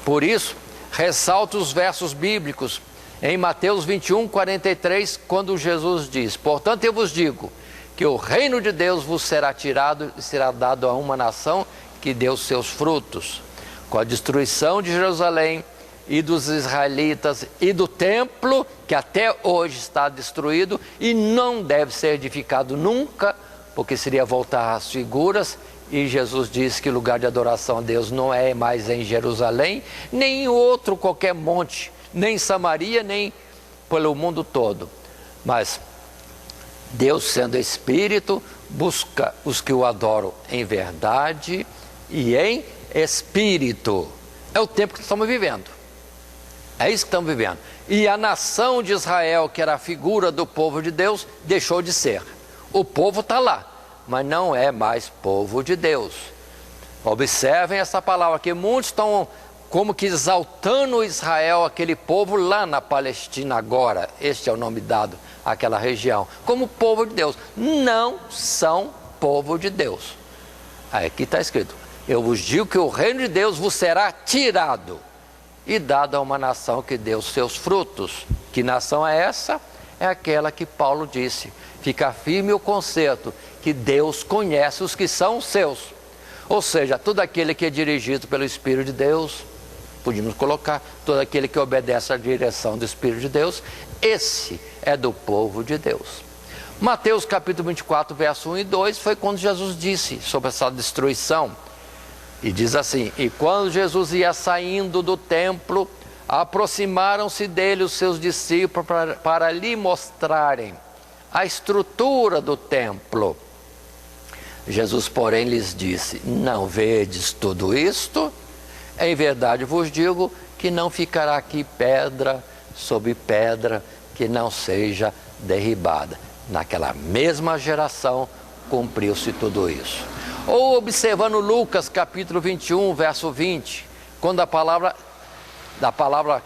Por isso, ressalto os versos bíblicos em Mateus 21, 43, quando Jesus diz: portanto eu vos digo que o reino de Deus vos será tirado e será dado a uma nação que deu seus frutos. Com a destruição de Jerusalém e dos israelitas e do templo, que até hoje está destruído e não deve ser edificado nunca, porque seria voltar às figuras, e Jesus disse que o lugar de adoração a Deus não é mais em Jerusalém, nem em outro qualquer monte, nem em Samaria, nem pelo mundo todo. Mas Deus, sendo Espírito, busca os que o adoram em verdade e em Espírito. É o tempo que estamos vivendo. É isso que estamos vivendo. E a nação de Israel, que era a figura do povo de Deus, deixou de ser. O povo está lá, mas não é mais povo de Deus. Observem essa palavra, que muitos estão como que exaltando Israel, aquele povo lá na Palestina agora. Este é o nome dado àquela região, como povo de Deus. Não são povo de Deus. Aqui está escrito: eu vos digo que o reino de Deus vos será tirado e dado a uma nação que deu seus frutos. Que nação é essa? É aquela que Paulo disse: fica firme o conceito que Deus conhece os que são seus. Ou seja, todo aquele que é dirigido pelo Espírito de Deus, podíamos colocar, todo aquele que obedece à direção do Espírito de Deus, esse é do povo de Deus. Mateus capítulo 24, verso 1 e 2, foi quando Jesus disse sobre essa destruição. E diz assim: e quando Jesus ia saindo do templo, aproximaram-se dele os seus discípulos para lhe mostrarem a estrutura do templo. Jesus, porém, lhes disse: não vedes tudo isto? Em verdade vos digo que não ficará aqui pedra sobre pedra que não seja derribada. Naquela mesma geração cumpriu-se tudo isso. Ou observando Lucas capítulo 21, verso 20, quando a palavra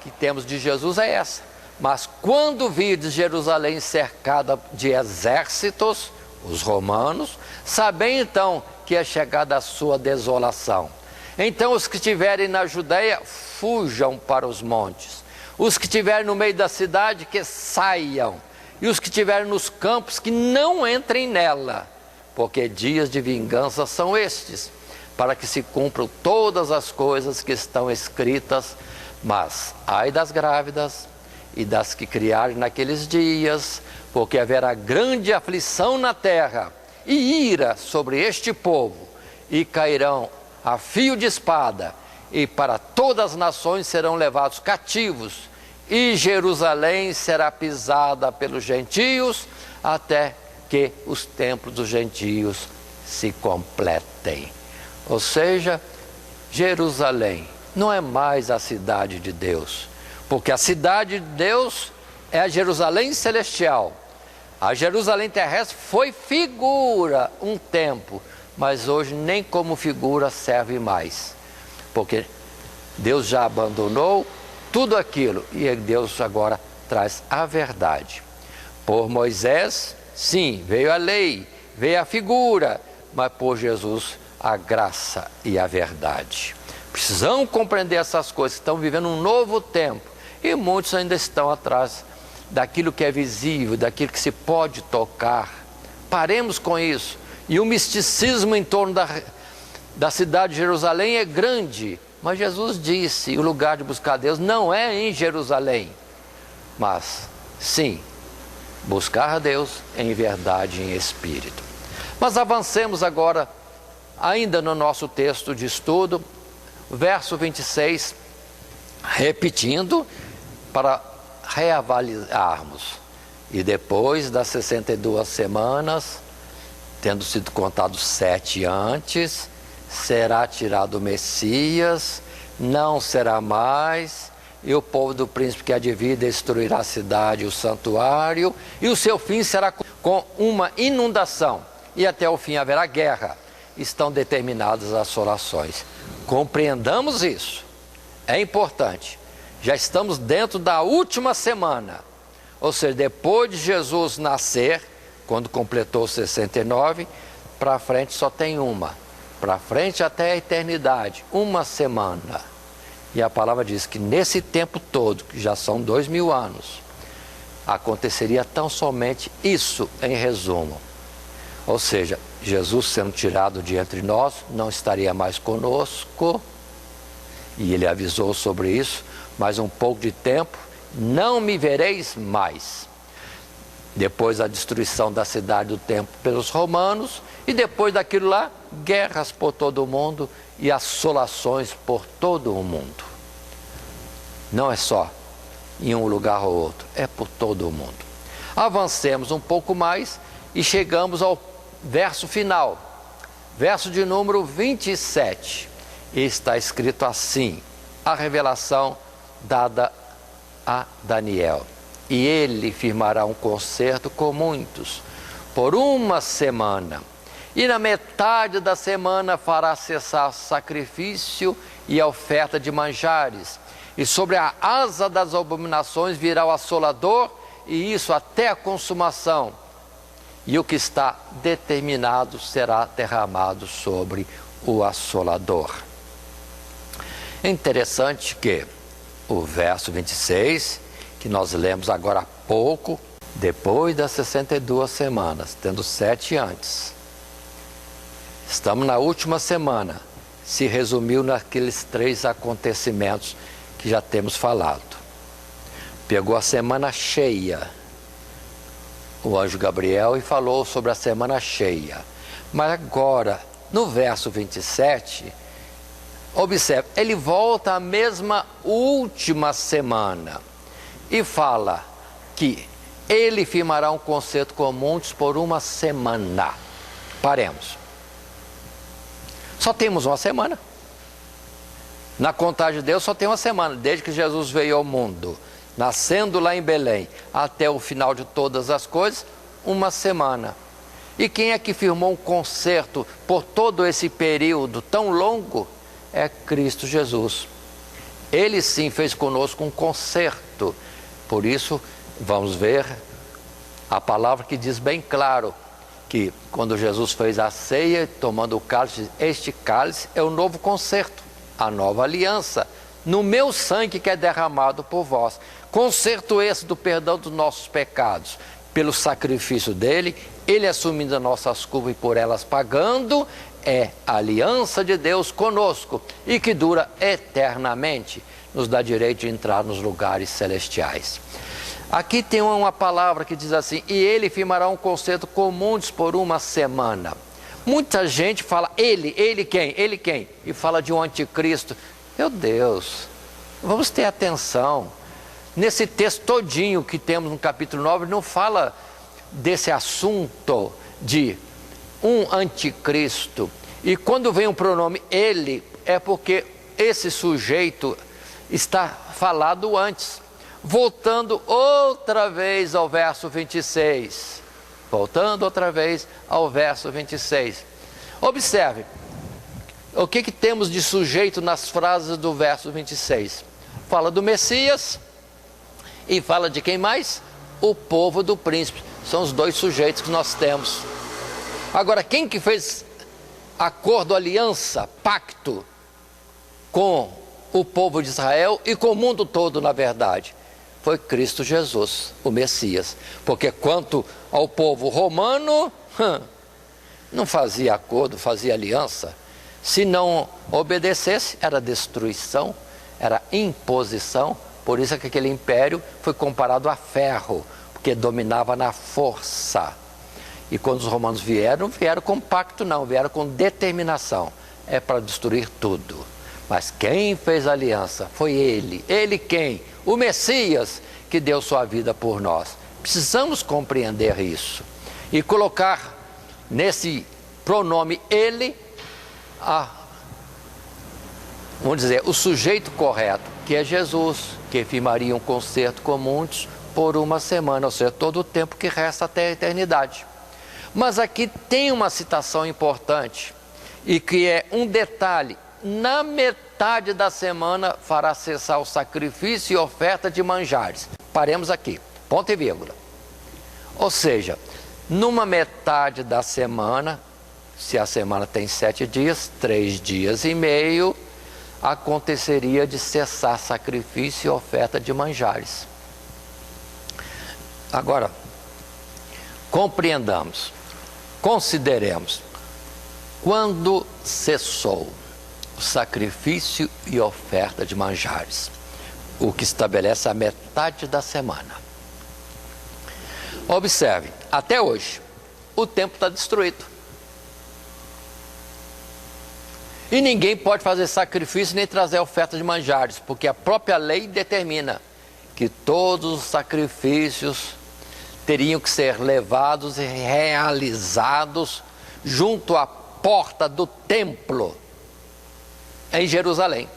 que temos de Jesus é essa: mas quando virdes Jerusalém cercada de exércitos, os romanos, sabem então que é chegada a sua desolação. Então os que estiverem na Judeia, fujam para os montes. Os que estiverem no meio da cidade, que saiam. E os que estiverem nos campos, que não entrem nela. Porque dias de vingança são estes, para que se cumpram todas as coisas que estão escritas. Mas ai das grávidas e das que criarem naqueles dias, porque haverá grande aflição na terra e ira sobre este povo, e cairão a fio de espada, e para todas as nações serão levados cativos, e Jerusalém será pisada pelos gentios, até que os templos dos gentios se completem. Ou seja, Jerusalém não é mais a cidade de Deus, porque a cidade de Deus é a Jerusalém celestial. A Jerusalém terrestre foi figura um tempo, mas hoje nem como figura serve mais, porque Deus já abandonou tudo aquilo e Deus agora traz a verdade. Por Moisés, sim, veio a lei, veio a figura, mas por Jesus a graça e a verdade. Precisamos compreender essas coisas. Estamos vivendo um novo tempo e muitos ainda estão atrás daquilo que é visível, daquilo que se pode tocar. Paremos com isso. E o misticismo em torno da cidade de Jerusalém é grande, mas Jesus disse: o lugar de buscar Deus não é em Jerusalém, mas sim, buscar a Deus em verdade e em espírito. Mas avancemos agora, ainda no nosso texto de estudo, verso 26, repetindo, para reavaliarmos. E depois das 62 semanas, tendo sido contados 7 antes, será tirado o Messias, não será mais, e o povo do príncipe que há de vir destruirá a cidade e o santuário, e o seu fim será com uma inundação, e até o fim haverá guerra. Estão determinadas as assolações. Compreendamos isso, é importante. Já estamos dentro da última semana, ou seja, depois de Jesus nascer, quando completou 69, para frente só tem uma, para frente até a eternidade, uma semana. E a palavra diz que nesse tempo todo, que já são 2000 anos, aconteceria tão somente isso, em resumo: Ou seja, Jesus sendo tirado de entre nós, não estaria mais conosco, e ele avisou sobre isso, mais um pouco de tempo, não me vereis mais. Depois da destruição da cidade do templo pelos romanos, e depois daquilo lá, guerras por todo o mundo e assolações por todo o mundo. Não é só em um lugar ou outro, é por todo o mundo. Avancemos um pouco mais e chegamos ao verso final, verso de número 27. E está escrito assim, a revelação dada a Daniel. E ele firmará um concerto com muitos, por uma semana. E na metade da semana fará cessar sacrifício e a oferta de manjares. E sobre a asa das abominações virá o assolador, e isso até a consumação. E o que está determinado será derramado sobre o assolador. É interessante que o verso 26, que nós lemos agora há pouco, depois das 62 semanas, tendo 7 antes. Estamos na última semana, se resumiu naqueles 3 acontecimentos que já temos falado. Pegou a semana cheia, o anjo Gabriel, e falou sobre a semana cheia. Mas agora, no verso 27, observe, ele volta à mesma última semana e fala que ele firmará um concerto com muitos por uma semana. Paremos. Só temos uma semana. Na contagem de Deus só tem uma semana, desde que Jesus veio ao mundo, nascendo lá em Belém, até o final de todas as coisas, uma semana. E quem é que firmou um concerto por todo esse período tão longo? É Cristo Jesus. Ele sim fez conosco um concerto. Por isso, vamos ver a palavra que diz bem claro, que quando Jesus fez a ceia, tomando o cálice, este cálice é o novo concerto, a nova aliança, no meu sangue que é derramado por vós. Concerto esse do perdão dos nossos pecados, pelo sacrifício dele, ele assumindo as nossas culpas e por elas pagando, é a aliança de Deus conosco e que dura eternamente, nos dá direito de entrar nos lugares celestiais. Aqui tem uma palavra que diz assim, e ele firmará um concerto com muitos por uma semana. Muita gente fala, ele quem? Ele quem? E fala de um anticristo. Meu Deus, vamos ter atenção. Nesse texto todinho que temos no capítulo 9, não fala desse assunto de um anticristo. E quando vem o pronome ele, é porque esse sujeito está falado antes. Voltando outra vez ao verso 26. Voltando outra vez ao verso 26. Observe, o que temos de sujeito nas frases do verso 26? Fala do Messias e fala de quem mais? O povo do príncipe. São os 2 sujeitos que nós temos. Agora, quem que fez acordo, aliança, pacto com o povo de Israel e com o mundo todo, na verdade? Foi Cristo Jesus, o Messias. Porque quanto ao povo romano, não fazia acordo, fazia aliança. Se não obedecesse, era destruição, era imposição. Por isso é que aquele império foi comparado a ferro, porque dominava na força. E quando os romanos vieram com pacto não, vieram com determinação. É para destruir tudo. Mas quem fez a aliança foi ele. Ele quem? O Messias, que deu sua vida por nós. Precisamos compreender isso. E colocar nesse pronome ele, vamos dizer, o sujeito correto, que é Jesus, que firmaria um concerto com muitos por uma semana, ou seja, todo o tempo que resta até a eternidade. Mas aqui tem uma citação importante, e que é um detalhe. Na metade da semana fará cessar o sacrifício e oferta de manjares. Paremos aqui, ponto e vírgula. Ou seja, numa metade da semana, se a semana tem 7 dias, 3 dias e meio, aconteceria de cessar sacrifício e oferta de manjares. Agora, compreendamos. Consideremos, quando cessou o sacrifício e oferta de manjares, o que estabelece a metade da semana. Observe, até hoje, o templo está destruído. E ninguém pode fazer sacrifício nem trazer oferta de manjares, porque a própria lei determina que todos os sacrifícios teriam que ser levados e realizados junto à porta do templo em Jerusalém.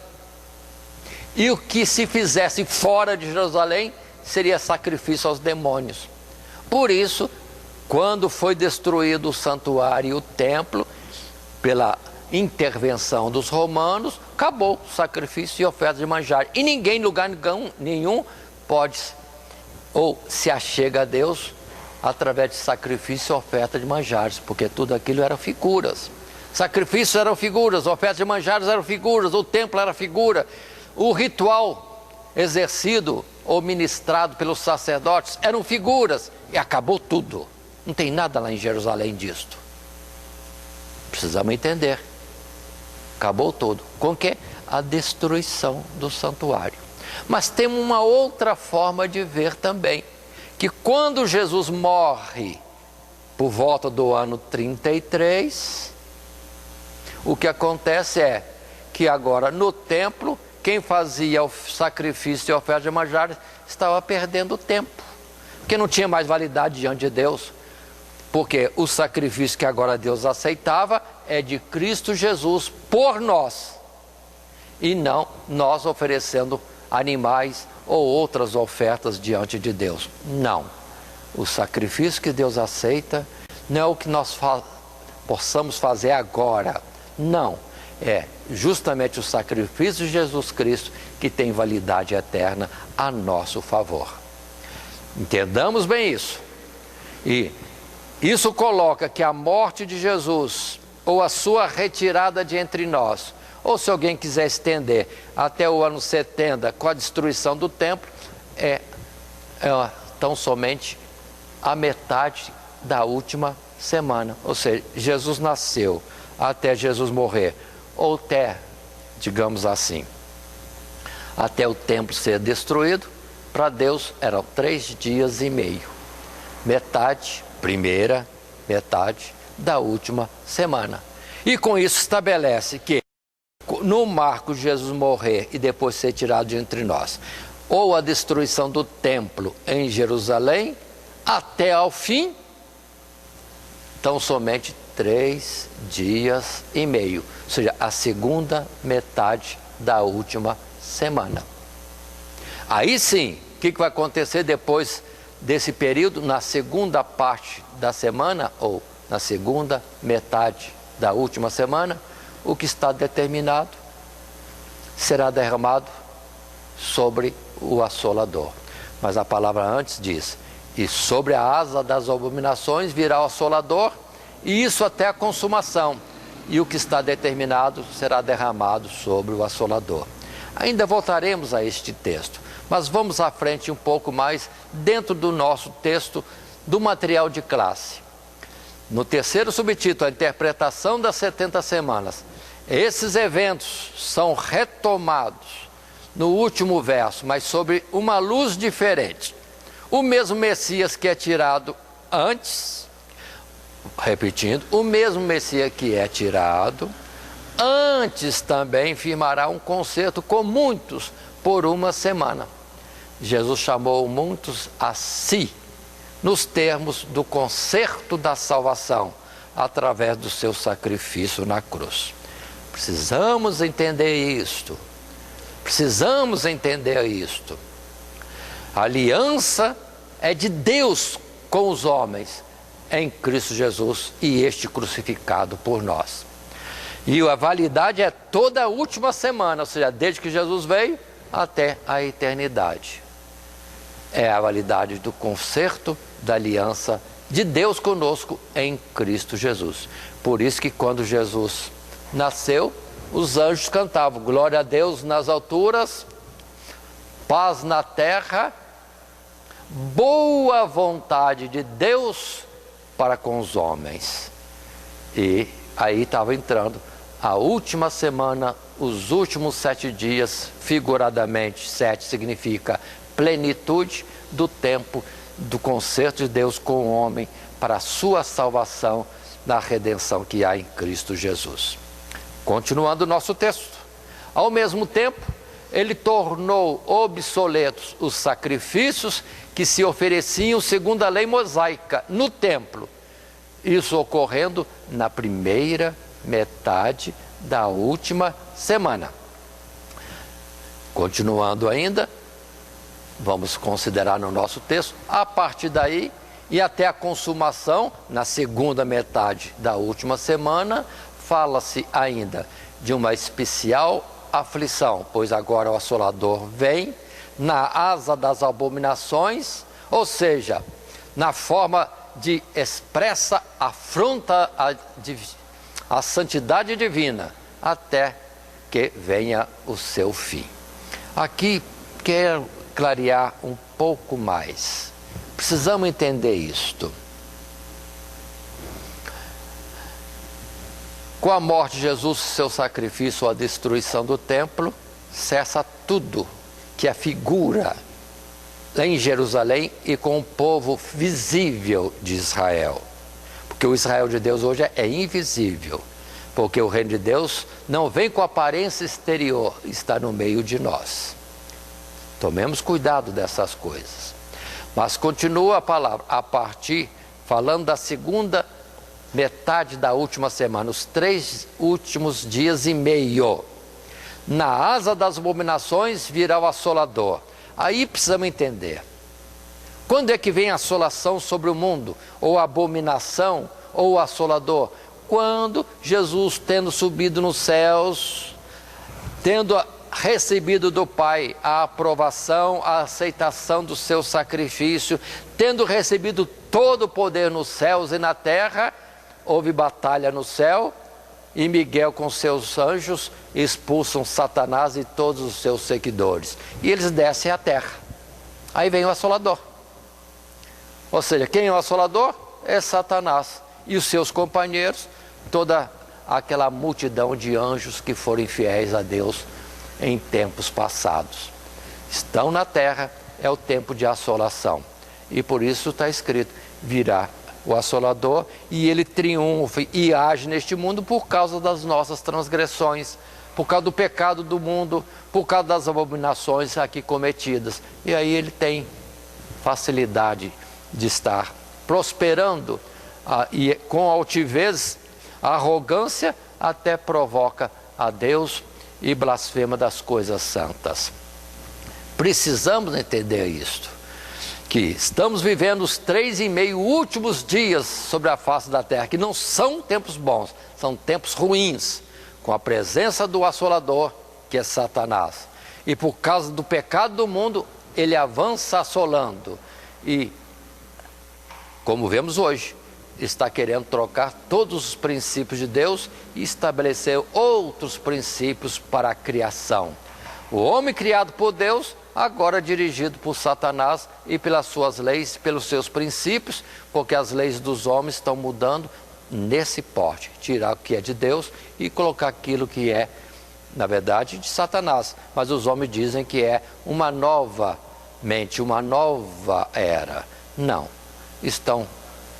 E o que se fizesse fora de Jerusalém seria sacrifício aos demônios. Por isso, quando foi destruído o santuário e o templo, pela intervenção dos romanos, acabou o sacrifício e oferta de manjar. E ninguém, em lugar nenhum, pode ou se achega a Deus através de sacrifício e oferta de manjares, porque tudo aquilo eram figuras. Sacrifícios eram figuras, ofertas de manjares eram figuras, o templo era figura, o ritual exercido ou ministrado pelos sacerdotes eram figuras, e acabou tudo. Não tem nada lá em Jerusalém disto. Precisamos entender. Acabou tudo. Com o quê? A destruição do santuário. Mas temos uma outra forma de ver também, que quando Jesus morre por volta do ano 33, o que acontece é que agora no templo, quem fazia o sacrifício e a oferta de manjares estava perdendo tempo, porque não tinha mais validade diante de Deus, porque o sacrifício que agora Deus aceitava é de Cristo Jesus por nós, e não nós oferecendo animais ou outras ofertas diante de Deus. Não, o sacrifício que Deus aceita não é o que nós possamos fazer agora, não, é justamente o sacrifício de Jesus Cristo que tem validade eterna a nosso favor. Entendamos bem isso. E isso coloca que a morte de Jesus ou a sua retirada de entre nós, ou se alguém quiser estender até o ano 70 com a destruição do templo, é tão somente a metade da última semana. Ou seja, Jesus nasceu até Jesus morrer, ou até, digamos assim, até o templo ser destruído, para Deus eram 3 dias e meio. Metade, primeira metade da última semana. E com isso estabelece que no marco de Jesus morrer e depois ser tirado de entre nós, ou a destruição do templo em Jerusalém, até ao fim, então somente 3 dias e meio, ou seja, a segunda metade da última semana. Aí sim, o que vai acontecer depois desse período, na segunda parte da semana, ou na segunda metade da última semana? O que está determinado será derramado sobre o assolador. Mas a palavra antes diz: e sobre a asa das abominações virá o assolador, e isso até a consumação, e o que está determinado será derramado sobre o assolador. Ainda voltaremos a este texto, mas vamos à frente um pouco mais dentro do nosso texto do material de classe. No terceiro subtítulo, a interpretação das 70 semanas, esses eventos são retomados no último verso, mas sob uma luz diferente. O mesmo Messias que é tirado antes, repetindo, o mesmo Messias que é tirado antes também firmará um concerto com muitos por uma semana. Jesus chamou muitos a si, nos termos do concerto da salvação, através do seu sacrifício na cruz. Precisamos entender isto. Precisamos entender isto. A aliança é de Deus com os homens em Cristo Jesus e este crucificado por nós. E a validade é toda a última semana, ou seja, desde que Jesus veio até a eternidade. É a validade do concerto da aliança de Deus conosco em Cristo Jesus. Por isso que quando Jesus nasceu, os anjos cantavam: glória a Deus nas alturas, paz na terra, boa vontade de Deus para com os homens. E aí estava entrando a última semana, os últimos 7 dias, figuradamente, 7 significa plenitude do tempo do concerto de Deus com o homem para a sua salvação na redenção que há em Cristo Jesus. Continuando o nosso texto. Ao mesmo tempo, ele tornou obsoletos os sacrifícios que se ofereciam segundo a lei mosaica no templo. Isso ocorrendo na primeira metade da última semana. Continuando ainda, vamos considerar no nosso texto, a partir daí e até a consumação, na segunda metade da última semana, fala-se ainda de uma especial aflição, pois agora o assolador vem na asa das abominações, ou seja, na forma de expressa afronta à santidade divina, até que venha o seu fim. Aqui quero clarear um pouco mais. Precisamos entender isto. Com a morte de Jesus, seu sacrifício, a destruição do templo, cessa tudo que é figura em Jerusalém e com o povo visível de Israel. Porque o Israel de Deus hoje é invisível. Porque o reino de Deus não vem com aparência exterior, está no meio de nós. Tomemos cuidado dessas coisas. Mas continua a palavra, a partir, falando da segunda metade da última semana, os 3 últimos dias e meio. Na asa das abominações virá o assolador. Aí precisamos entender. Quando é que vem a assolação sobre o mundo? Ou a abominação, ou o assolador? Quando Jesus, tendo subido nos céus, tendo recebido do Pai a aprovação, a aceitação do seu sacrifício, tendo recebido todo o poder nos céus e na terra, houve batalha no céu, e Miguel com seus anjos expulsam Satanás e todos os seus seguidores. E eles descem à terra. Aí vem o assolador. Ou seja, quem é o assolador? É Satanás e os seus companheiros, toda aquela multidão de anjos que foram infiéis a Deus em tempos passados. Estão na terra, é o tempo de assolação. E por isso está escrito, virá o assolador e ele triunfa e age neste mundo por causa das nossas transgressões, por causa do pecado do mundo, por causa das abominações aqui cometidas. E aí ele tem facilidade de estar prosperando e com altivez, arrogância, até provoca a Deus e blasfema das coisas santas. Precisamos entender isto, que estamos vivendo os 3,5 últimos dias sobre a face da terra, que não são tempos bons, são tempos ruins, com a presença do assolador, que é Satanás. E por causa do pecado do mundo, ele avança assolando. E, como vemos hoje, está querendo trocar todos os princípios de Deus e estabelecer outros princípios para a criação. O homem criado por Deus, agora dirigido por Satanás e pelas suas leis, pelos seus princípios, porque as leis dos homens estão mudando nesse porte. Tirar o que é de Deus e colocar aquilo que é, na verdade, de Satanás. Mas os homens dizem que é uma nova mente, uma nova era. Não, estão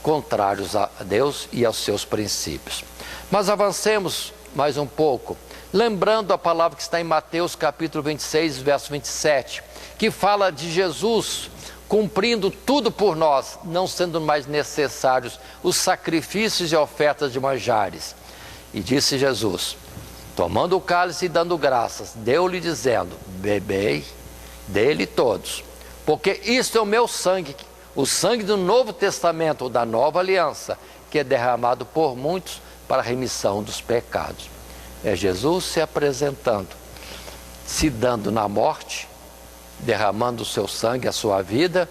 contrários a Deus e aos seus princípios. Mas avancemos mais um pouco, lembrando a palavra que está em Mateus capítulo 26, verso 27, que fala de Jesus cumprindo tudo por nós, não sendo mais necessários os sacrifícios e ofertas de manjares. E disse Jesus, tomando o cálice e dando graças, deu-lhe dizendo, bebei dele todos, porque isto é o meu sangue, o sangue do Novo Testamento, ou da Nova Aliança, que é derramado por muitos para a remissão dos pecados. É Jesus se apresentando, se dando na morte, derramando o seu sangue, a sua vida,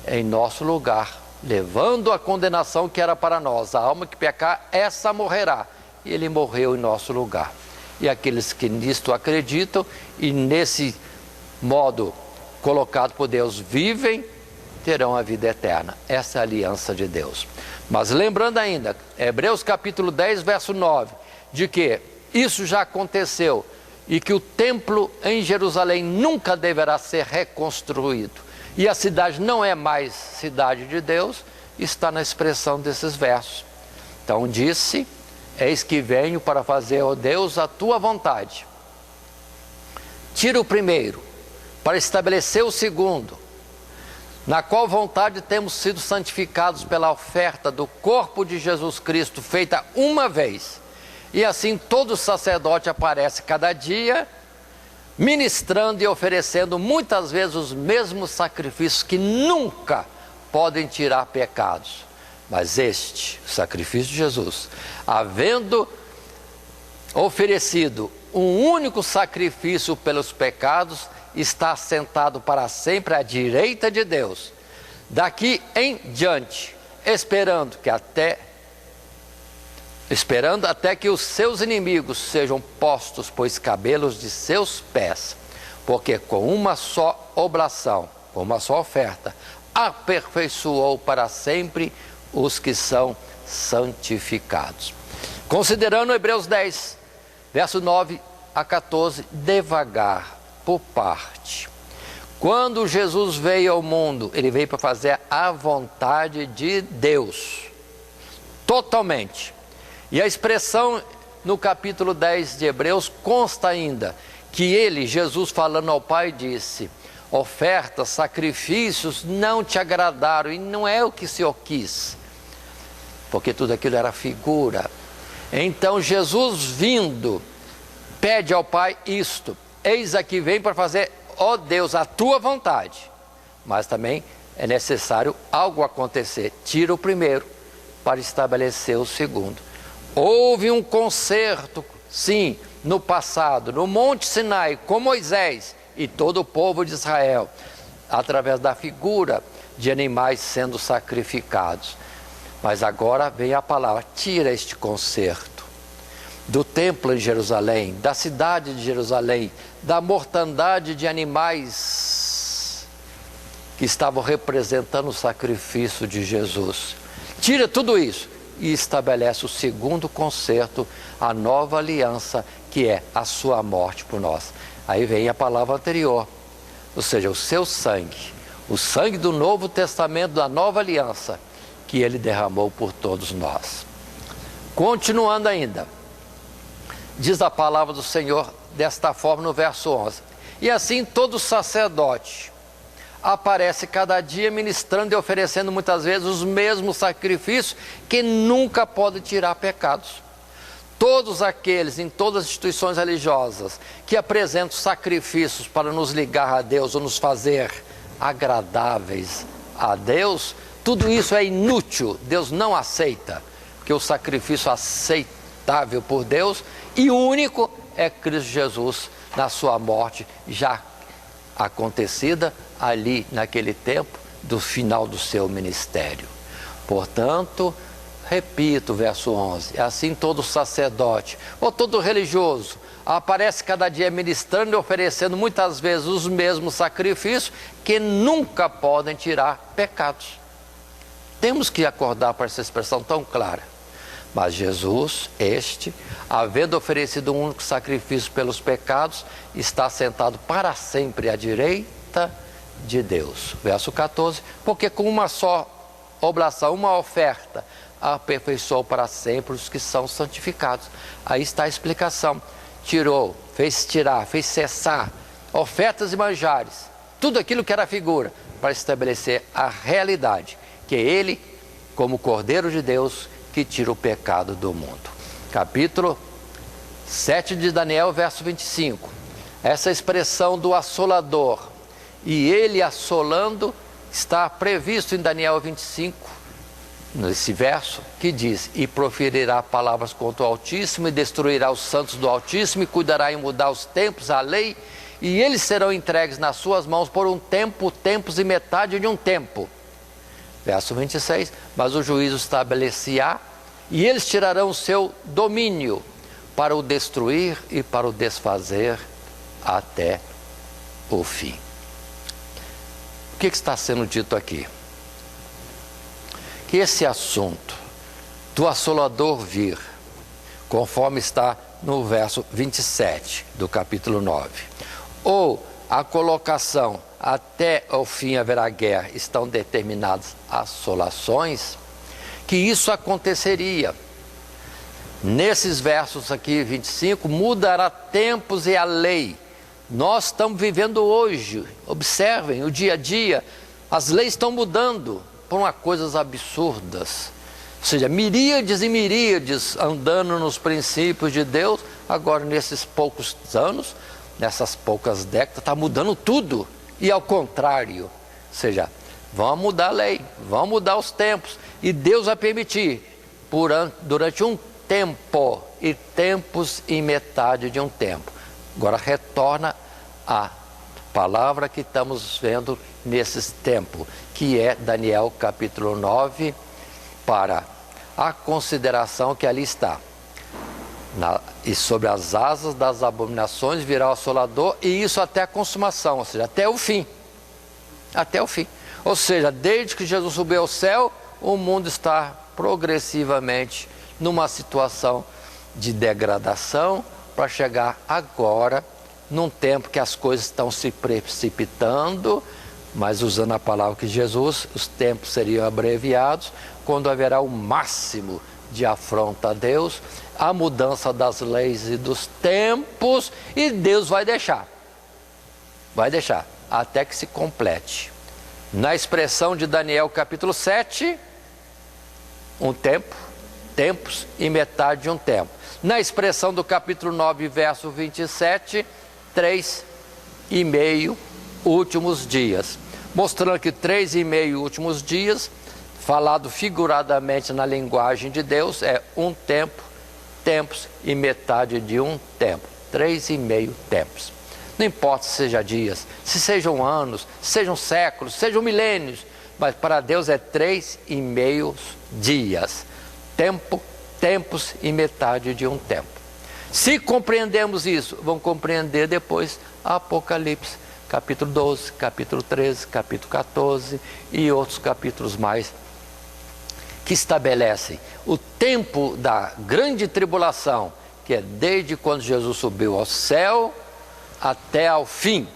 em nosso lugar, levando a condenação que era para nós. A alma que pecar, essa morrerá. E ele morreu em nosso lugar. E aqueles que nisto acreditam e nesse modo colocado por Deus vivem, terão a vida eterna. Essa é a aliança de Deus. Mas lembrando ainda, Hebreus capítulo 10, verso 9, de que isso já aconteceu e que o templo em Jerusalém nunca deverá ser reconstruído e a cidade não é mais cidade de Deus, está na expressão desses versos. Então disse: eis que venho para fazer, ó Deus, a tua vontade. Tira o primeiro, para estabelecer o segundo, na qual vontade temos sido santificados pela oferta do corpo de Jesus Cristo, feita uma vez. E assim todo sacerdote aparece cada dia, ministrando e oferecendo muitas vezes os mesmos sacrifícios que nunca podem tirar pecados. Mas este sacrifício de Jesus, havendo oferecido um único sacrifício pelos pecados, está assentado para sempre à direita de Deus. Daqui em diante, esperando até que os seus inimigos sejam postos por escabelos de seus pés, porque com uma só oblação, com uma só oferta, aperfeiçoou para sempre os que são santificados. Considerando Hebreus 10, verso 9 a 14, devagar, por parte. Quando Jesus veio ao mundo, ele veio para fazer a vontade de Deus, totalmente. E a expressão no capítulo 10 de Hebreus consta ainda que ele, Jesus, falando ao Pai, disse: ofertas, sacrifícios não te agradaram, e não é o que o Senhor quis, porque tudo aquilo era figura. Então Jesus vindo, pede ao Pai isto: eis aqui vem para fazer, ó Deus, a tua vontade. Mas também é necessário algo acontecer. Tira o primeiro para estabelecer o segundo. Houve um concerto, sim, no passado, no Monte Sinai, com Moisés e todo o povo de Israel, através da figura de animais sendo sacrificados. Mas agora vem a palavra: tira este concerto do templo em Jerusalém, da cidade de Jerusalém, da mortandade de animais que estavam representando o sacrifício de Jesus. Tira tudo isso e estabelece o segundo concerto, a nova aliança, que é a sua morte por nós. Aí vem a palavra anterior, ou seja, o seu sangue, o sangue do Novo Testamento, da nova aliança, que ele derramou por todos nós. Continuando ainda, diz a palavra do Senhor desta forma no verso 11: e assim todo sacerdote aparece cada dia ministrando e oferecendo muitas vezes os mesmos sacrifícios que nunca podem tirar pecados. Todos aqueles em todas as instituições religiosas que apresentam sacrifícios para nos ligar a Deus ou nos fazer agradáveis a Deus, tudo isso é inútil. Deus não aceita, porque o sacrifício aceitável por Deus e único é Cristo Jesus, na sua morte já acontecida ali naquele tempo do final do seu ministério. Portanto, repito o verso 11: assim todo sacerdote ou todo religioso aparece cada dia ministrando e oferecendo muitas vezes os mesmos sacrifícios que nunca podem tirar pecados. Temos que acordar para essa expressão tão clara. Mas Jesus, havendo oferecido um único sacrifício pelos pecados, está sentado para sempre à direita de Deus. Verso 14: porque com uma só oblação, uma oferta, aperfeiçoou para sempre os que são santificados. Aí está a explicação. Fez cessar ofertas e manjares, tudo aquilo que era figura, para estabelecer a realidade, que é ele, como Cordeiro de Deus, que tira o pecado do mundo. Capítulo 7 de Daniel, verso 25. Essa expressão do assolador, e ele assolando, está previsto em Daniel 25, nesse verso, que diz: e proferirá palavras contra o Altíssimo, e destruirá os santos do Altíssimo, e cuidará em mudar os tempos, a lei, e eles serão entregues nas suas mãos por um tempo, tempos e metade de um tempo. Verso 26, mas o juízo estabelecerá, e eles tirarão o seu domínio para o destruir e para o desfazer até o fim. O que está sendo dito aqui? que esse assunto do assolador vir, conforme está no verso 27 do capítulo 9, ou a colocação até o fim haverá guerra, estão determinadas assolações, que isso aconteceria. Nesses versos aqui, 25, mudará tempos e a lei. Nós estamos vivendo hoje, observem, o dia a dia, as leis estão mudando por uma coisas absurdas. Ou seja, miríades e miríades andando nos princípios de Deus, agora nesses poucos anos, nessas poucas décadas, está mudando tudo. E ao contrário, ou seja, vamos mudar a lei, vamos mudar os tempos. E Deus vai permitir, durante um tempo, e tempos e metade de um tempo. Agora retorna a palavra que estamos vendo nesses tempos, que é Daniel capítulo 9, para a consideração que ali está. E sobre as asas das abominações virá o assolador, e isso até a consumação, ou seja, até o fim. Até o fim. Ou seja, desde que Jesus subiu ao céu, o mundo está progressivamente numa situação de degradação, para chegar agora, num tempo que as coisas estão se precipitando, mas usando a palavra que Jesus, os tempos seriam abreviados, quando haverá o máximo de afronta a Deus, a mudança das leis e dos tempos, e Deus vai deixar, até que se complete. Na expressão de Daniel capítulo 7, um tempo, tempos e metade de um tempo. Na expressão do capítulo 9, verso 27, 3,5 últimos dias. Mostrando que 3,5 últimos dias, falado figuradamente na linguagem de Deus, é um tempo, tempos e metade de um tempo. 3,5 tempos. Não importa se seja dias, se sejam anos, sejam séculos, sejam milênios, mas para Deus é 3,5 dias. Tempo, tempos e metade de um tempo. Se compreendemos isso, vamos compreender depois Apocalipse, capítulo 12, capítulo 13, capítulo 14 e outros capítulos mais, que estabelecem o tempo da grande tribulação, que é desde quando Jesus subiu ao céu até ao fim,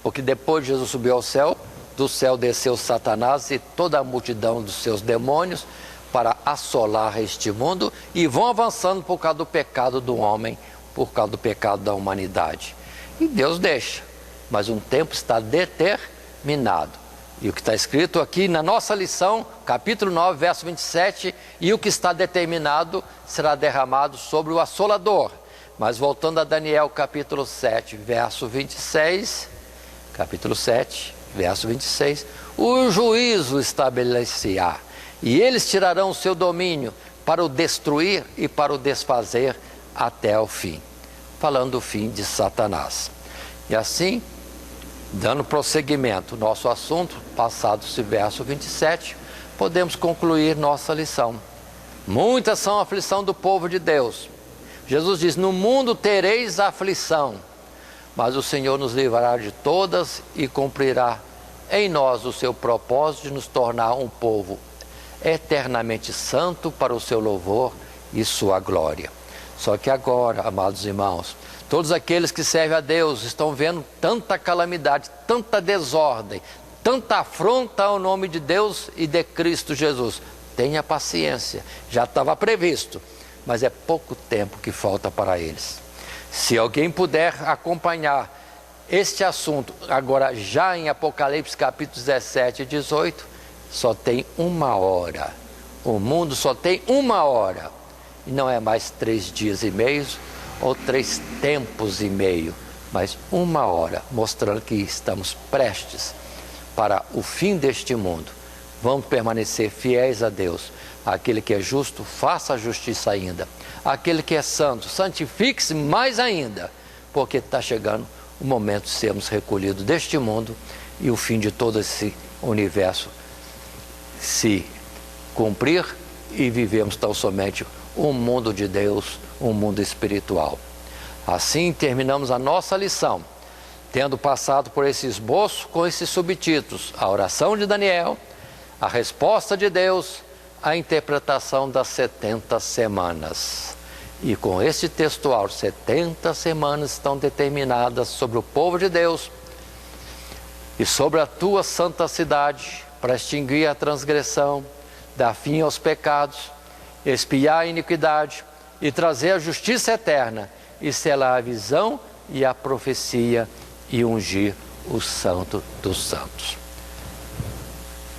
porque depois de Jesus subiu ao céu, do céu desceu Satanás e toda a multidão dos seus demônios para assolar este mundo, e vão avançando por causa do pecado do homem, por causa do pecado da humanidade. E Deus deixa, mas um tempo está determinado. E o que está escrito aqui na nossa lição, capítulo 9, verso 27, e o que está determinado será derramado sobre o assolador. Mas voltando a Daniel capítulo 7, verso 26, capítulo 7, verso 26, o juízo estabelecerá, e eles tirarão o seu domínio para o destruir e para o desfazer até o fim. Falando do fim de Satanás. E assim, dando prosseguimento ao nosso assunto, passado esse verso 27, podemos concluir nossa lição. Muitas são a aflição do povo de Deus. Jesus diz, no mundo tereis aflição, mas o Senhor nos livrará de todas e cumprirá em nós o seu propósito de nos tornar um povo eternamente santo para o seu louvor e sua glória. Só que agora, amados irmãos, todos aqueles que servem a Deus estão vendo tanta calamidade, tanta desordem, tanta afronta ao nome de Deus e de Cristo Jesus. Tenha paciência, já estava previsto, mas é pouco tempo que falta para eles. Se alguém puder acompanhar este assunto, agora já em Apocalipse capítulo 17 e 18, só tem 1 hora. O mundo só tem 1 hora. E não é mais 3 dias e meio ou 3 tempos e meio, mas 1 hora, mostrando que estamos prestes para o fim deste mundo. Vamos permanecer fiéis a Deus. Aquele que é justo, faça a justiça ainda. Aquele que é santo, santifique-se mais ainda, porque está chegando o momento de sermos recolhidos deste mundo e o fim de todo esse universo se cumprir e vivemos tão somente um mundo de Deus, um mundo espiritual. Assim terminamos a nossa lição, tendo passado por esse esboço com esses subtítulos: a oração de Daniel, a resposta de Deus, a interpretação das 70 semanas. E com este textual, 70 semanas estão determinadas sobre o povo de Deus e sobre a tua santa cidade, para extinguir a transgressão, dar fim aos pecados, expiar a iniquidade e trazer a justiça eterna, e selar a visão e a profecia e ungir o Santo dos Santos.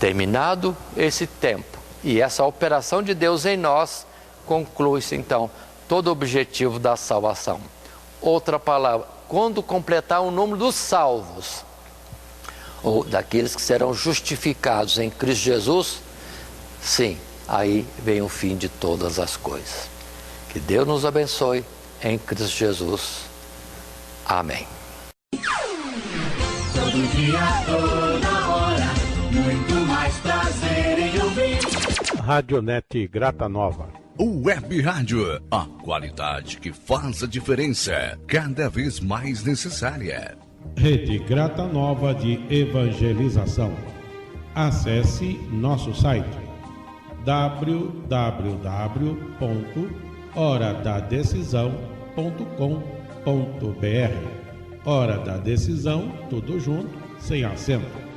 Terminado esse tempo e essa operação de Deus em nós, conclui-se então todo o objetivo da salvação. Outra palavra, quando completar o número dos salvos, ou daqueles que serão justificados em Cristo Jesus, sim, aí vem o fim de todas as coisas. Que Deus nos abençoe em Cristo Jesus. Amém. Todo dia, toda hora, muito mais prazer em ouvir. Radionet Grata Nova. Web Rádio, a qualidade que faz a diferença, cada vez mais necessária. Rede Grata Nova de Evangelização. Acesse nosso site www.horadadecisão.com.br. Hora da Decisão, tudo junto, sem acento.